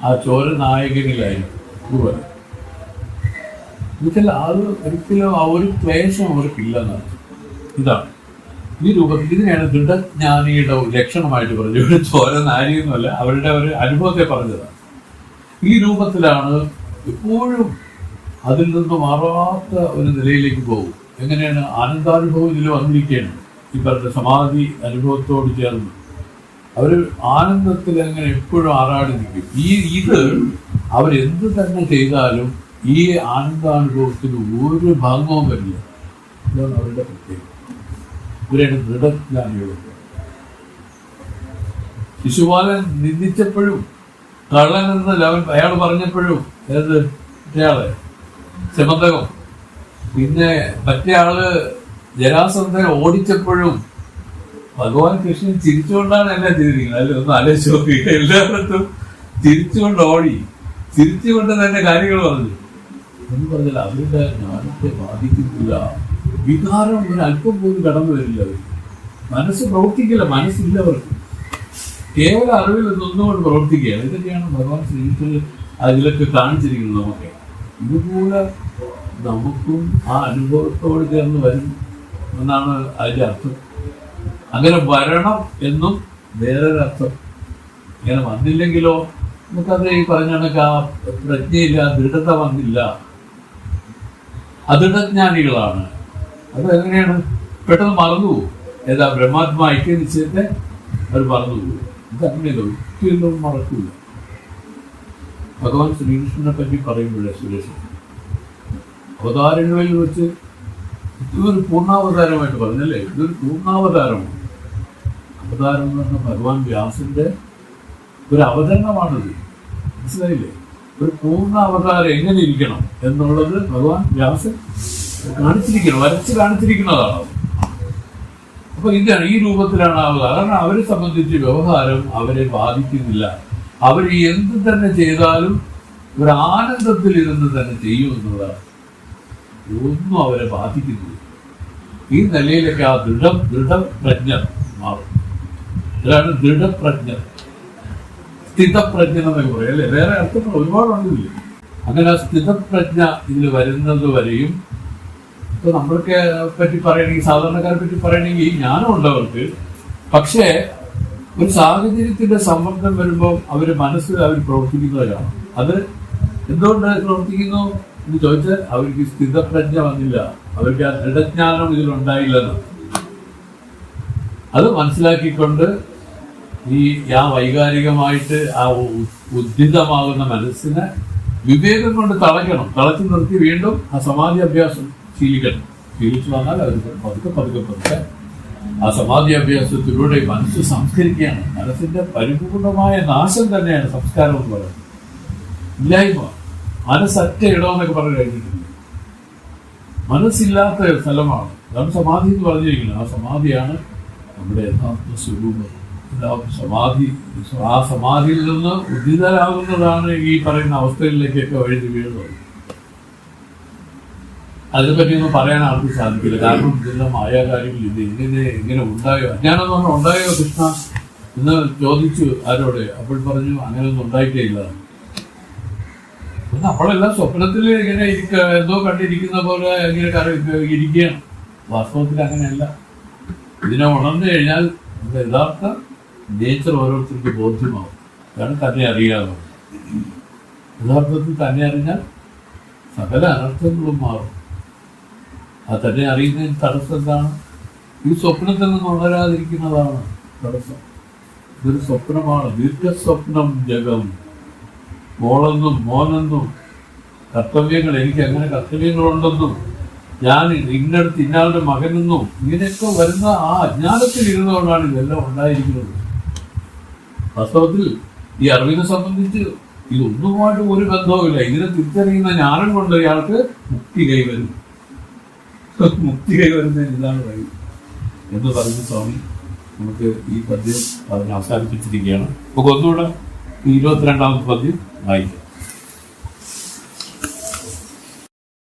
ആ ചോരനായകനിലായിരിക്കും. എന്നുവെച്ചാൽ അത് ഒരിക്കലും ആ ഒരു ക്ലേശം അവർക്കില്ലെന്നാണ്. ഇതാണ് ഈ രൂപത്തിൽ. ഇതിനെയാണ് ദൃഢജ്ഞാനിയുടെ ലക്ഷണമായിട്ട് പറഞ്ഞത്. ഇവിടെ ചോരനാരിയൊന്നുമല്ല, അവരുടെ ഒരു അനുഭവത്തെ പറഞ്ഞതാണ്. ഈ രൂപത്തിലാണ് എപ്പോഴും അതിൽ നിന്ന് മാറാത്ത ഒരു നിലയിലേക്ക് പോകും. എങ്ങനെയാണ്? ആനന്ദാനുഭവം ഇതിൽ വന്നിരിക്കുകയാണ്. ഈ പറഞ്ഞ സമാധി അനുഭവത്തോട് ചേർന്ന് അവർ ആനന്ദത്തിൽ അങ്ങനെ എപ്പോഴും ആറാടി നിൽക്കും. ഇത് അവരെന്ത് തന്നെ ചെയ്താലും ഈ ആനന്ദാനുഭവത്തിന് ഒരു ഭംഗവും വരില്ല. ഇതാണ് അവരുടെ പ്രത്യേകത. ഇവരാണ് ദൃഢജ്ഞാനികൾ. ശിശുപാലൻ നിന്ദിച്ചപ്പോഴും കള്ളനെന്ന് അയാൾ പറഞ്ഞപ്പോഴും മറ്റേയാളെ ചെമന്തകം, പിന്നെ മറ്റേ ആള് ജരാസന്ധനെ ഓടിച്ചപ്പോഴും ഭഗവാൻ കൃഷ്ണൻ ചിരിച്ചുകൊണ്ടാണ് എല്ലാം ചെയ്തിരിക്കുന്നത്. അല്ലെ, ഒന്ന് ആലോചിച്ച് നോക്കുക. എല്ലായിടത്തും ചിരിച്ചുകൊണ്ട് ഓടി, ചിരിച്ചുകൊണ്ട് തന്നെ കാര്യങ്ങൾ പറഞ്ഞു എന്ന് പറഞ്ഞാൽ അവരുടെ ജ്ഞാനത്തെ ബാധിക്കുന്നില്ല. വികാരം ഒരു അല്പം പോലും കടന്നു വരില്ല. അവർ മനസ്സ് പ്രവർത്തിക്കില്ല, മനസ്സില്ല അവർക്ക്. കേവല അറിവിൽ നിന്നുകൊണ്ട് പ്രവർത്തിക്കുകയാണ്. ഇതൊക്കെയാണ് ഭഗവാൻ ശ്രീകൃഷ്ണൻ അതിലൊക്കെ കാണിച്ചിരിക്കുന്നത്. നമുക്ക് ഇതുപോലെ നമുക്കും ആ അനുഭവത്തോട് ചേർന്ന് വരും എന്നാണ് അതിൻ്റെ അർത്ഥം. അങ്ങനെ വരണം എന്നും വേറൊരർത്ഥം. ഇങ്ങനെ വന്നില്ലെങ്കിലോ നമുക്കത് ഈ പറഞ്ഞ കണക്ക് ആ പ്രജ്ഞയില്ല, ദൃഢത വന്നില്ല, അദൃഢജ്ഞാനികളാണ്. അത് എങ്ങനെയാണ്? പെട്ടെന്ന് മറന്നുപോകും. ഏതാ ബ്രഹ്മാത്മാ ഐക്യ നിശ്ചയത്തെ അവർ മറന്നുപോകും. ഇതങ്ങനെയല്ല, ഒരിക്കലും മറക്കില്ല. ഭഗവാൻ ശ്രീകൃഷ്ണനെ പറ്റി പറയുമ്പോഴേ സുരേഷ് അവതാരങ്ങളിൽ വെച്ച് ഇതൊരു പൂർണ്ണാവതാരമായിട്ട് പറഞ്ഞല്ലേ? ഇതൊരു പൂർണ്ണാവതാരമാണ്. അവതാരം എന്ന് പറഞ്ഞാൽ ഭഗവാൻ വ്യാസന്റെ ഒരു അവതരണമാണിത്. മനസ്സിലായില്ലേ? ഒരു പൂർണ്ണ അവതാരം എങ്ങനെ ഇരിക്കണം എന്നുള്ളത് ഭഗവാൻ വ്യാസൻ കാണിച്ചിരിക്കണം, വരച്ച് കാണിച്ചിരിക്കുന്നതാണ്. അപ്പൊ ഇതാണ്, ഈ രൂപത്തിലാണ് അവതാരം. കാരണം അവരെ സംബന്ധിച്ച് വ്യവഹാരം അവരെ ബാധിക്കുന്നില്ല. അവർ എന്ത് തന്നെ ചെയ്താലും ഒരു ആനന്ദത്തിൽ ഇരുന്ന് തന്നെ ചെയ്യും എന്നുള്ളതാണ്. ഒന്നും അവരെ ബാധിക്കുന്നില്ല. ഈ നിലയിലൊക്കെ ആ ദൃഢപ്രജ്ഞ മാറും. ഇതാണ് ദൃഢപ്രജ്ഞ, സ്ഥിതപ്രജ്ഞ എന്നൊക്കെ പറയും അല്ലേ? വേറെ അർത്ഥങ്ങൾ ഒരുപാടുണ്ടില്ലേ? അങ്ങനെ ആ സ്ഥിതപ്രജ്ഞ ഇതിൽ വരുന്നത് വരെയും ഇപ്പൊ നമ്മൾക്ക് പറ്റി പറയണമെങ്കിൽ, സാധാരണക്കാരെ പറ്റി പറയണമെങ്കിൽ ജ്ഞാനം ഉണ്ടവർക്ക്, പക്ഷേ ഒരു സാഹചര്യത്തിന്റെ സമ്മർദ്ദം വരുമ്പോൾ അവര് മനസ്സിൽ അവർ പ്രവർത്തിക്കുന്നവരാണ്. അത് എന്തുകൊണ്ട് പ്രവർത്തിക്കുന്നു എന്ന് ചോദിച്ചാൽ അവർക്ക് സ്ഥിതപ്രജ്ഞ വന്നില്ല, അവർക്ക് ആ ദൃഢജ്ഞാനം ഇതിലുണ്ടായില്ലെന്ന്. അത് മനസ്സിലാക്കിക്കൊണ്ട് ആ വൈകാരികമായിട്ട് ആ ഉദ്ധിതമാകുന്ന മനസ്സിനെ വിവേകം കൊണ്ട് തളച്ചു നിർത്തി വീണ്ടും ആ സമാധി അഭ്യാസം ശീലിക്കണം. ശീലിച്ചു വന്നാൽ അവർ പതുക്കെ ആ സമാധി അഭ്യാസത്തിലൂടെ മനസ്സ് സംസ്കരിക്കുകയാണ്. മനസ്സിന്റെ പരിപൂർണമായ നാശം തന്നെയാണ് സംസ്കാരം എന്ന് പറയുന്നത്. ഇല്ലായ്മ, മനസ്സറ്റ ഇടമെന്നൊക്കെ പറഞ്ഞു കഴിഞ്ഞിട്ടുണ്ട്. മനസ്സില്ലാത്ത സ്ഥലമാണ്. അതാണ് സമാധി എന്ന് പറഞ്ഞിരിക്കുന്നത്. ആ സമാധിയാണ് നമ്മുടെ യഥാർത്ഥ സ്വരൂപം. ആ സമാധിയിൽ നിന്ന് ഉദ്ധിതരാകുന്നതാണ് ഈ പറയുന്ന അവസ്ഥകളിലേക്കൊക്കെ വഴുതി വീഴുന്നത്. അതിനെപ്പറ്റിയൊന്നും പറയാൻ ആർക്കും സാധിക്കില്ല. കാരണം ഇതെല്ലാം മായാകാര്യങ്ങൾ. ഇത് എങ്ങനെ ഉണ്ടായോ, അജ്ഞാനം പറഞ്ഞാൽ ഉണ്ടായോ കൃഷ്ണ എന്ന് ചോദിച്ചു ആരോടെ. അപ്പോൾ പറഞ്ഞു അങ്ങനെയൊന്നും ഉണ്ടായിട്ടേ ഇല്ല. നമ്മളെല്ലാം സ്വപ്നത്തിൽ ഇങ്ങനെ എന്തോ കണ്ടിരിക്കുന്ന പോലെ ഇങ്ങനെ ഇരിക്കുകയാണ്. വാസ്തവത്തിൽ അങ്ങനെയല്ല. ഇതിനെ ഉണർന്നു കഴിഞ്ഞാൽ യഥാർത്ഥ നേച്ചർ ഓരോരുത്തർക്ക് ബോധ്യമാവും. കാരണം തന്നെ അറിയാതെ യഥാർത്ഥത്തിൽ തന്നെ അറിഞ്ഞാൽ സകല അനർത്ഥങ്ങളും മാറും. ആ തന്നെ അറിയുന്നതിന് തടസ്സം എന്താണ്? ഈ സ്വപ്നത്തിൽ നിന്ന് ഉണരാതിരിക്കുന്നതാണ് തടസ്സം. ഇതൊരു സ്വപ്നമാണ്. ദീർഘസ്വപ്നം ജഗം. മോളെന്നും മോനെന്നും കർത്തവ്യങ്ങൾ, എനിക്ക് അങ്ങനെ കർത്തവ്യങ്ങളുണ്ടെന്നും ഞാൻ ഇന്നടുത്ത് ഇന്നാളുടെ മകനെന്നും ഇങ്ങനെയൊക്കെ വരുന്ന ആ അജ്ഞാനത്തിൽ ഇരുന്നുകൊണ്ടാണ് ഇതെല്ലാം ഉണ്ടായിരിക്കുന്നത്. വാസ്തവത്തിൽ ഈ അറിവിനെ സംബന്ധിച്ച് ഇതൊന്നുമായിട്ട് ഒരു ബന്ധവുമില്ല. ഇതിനെ തിരിച്ചറിയുന്ന ജ്ഞാനം കൊണ്ട് ഇയാൾക്ക് മുക്തി കൈവരും. മുക്തി കൈവരുന്നതിന് ഇതാണ് വഴി എന്ന് പറഞ്ഞ സ്വാമി നമുക്ക് ഈ പദ്യം അതിനെ അവസാനിപ്പിച്ചിരിക്കുകയാണ്. നമുക്ക് ഒന്നുകൂടെ 22ാമത്തെ പദ്യം വായിക്കാം.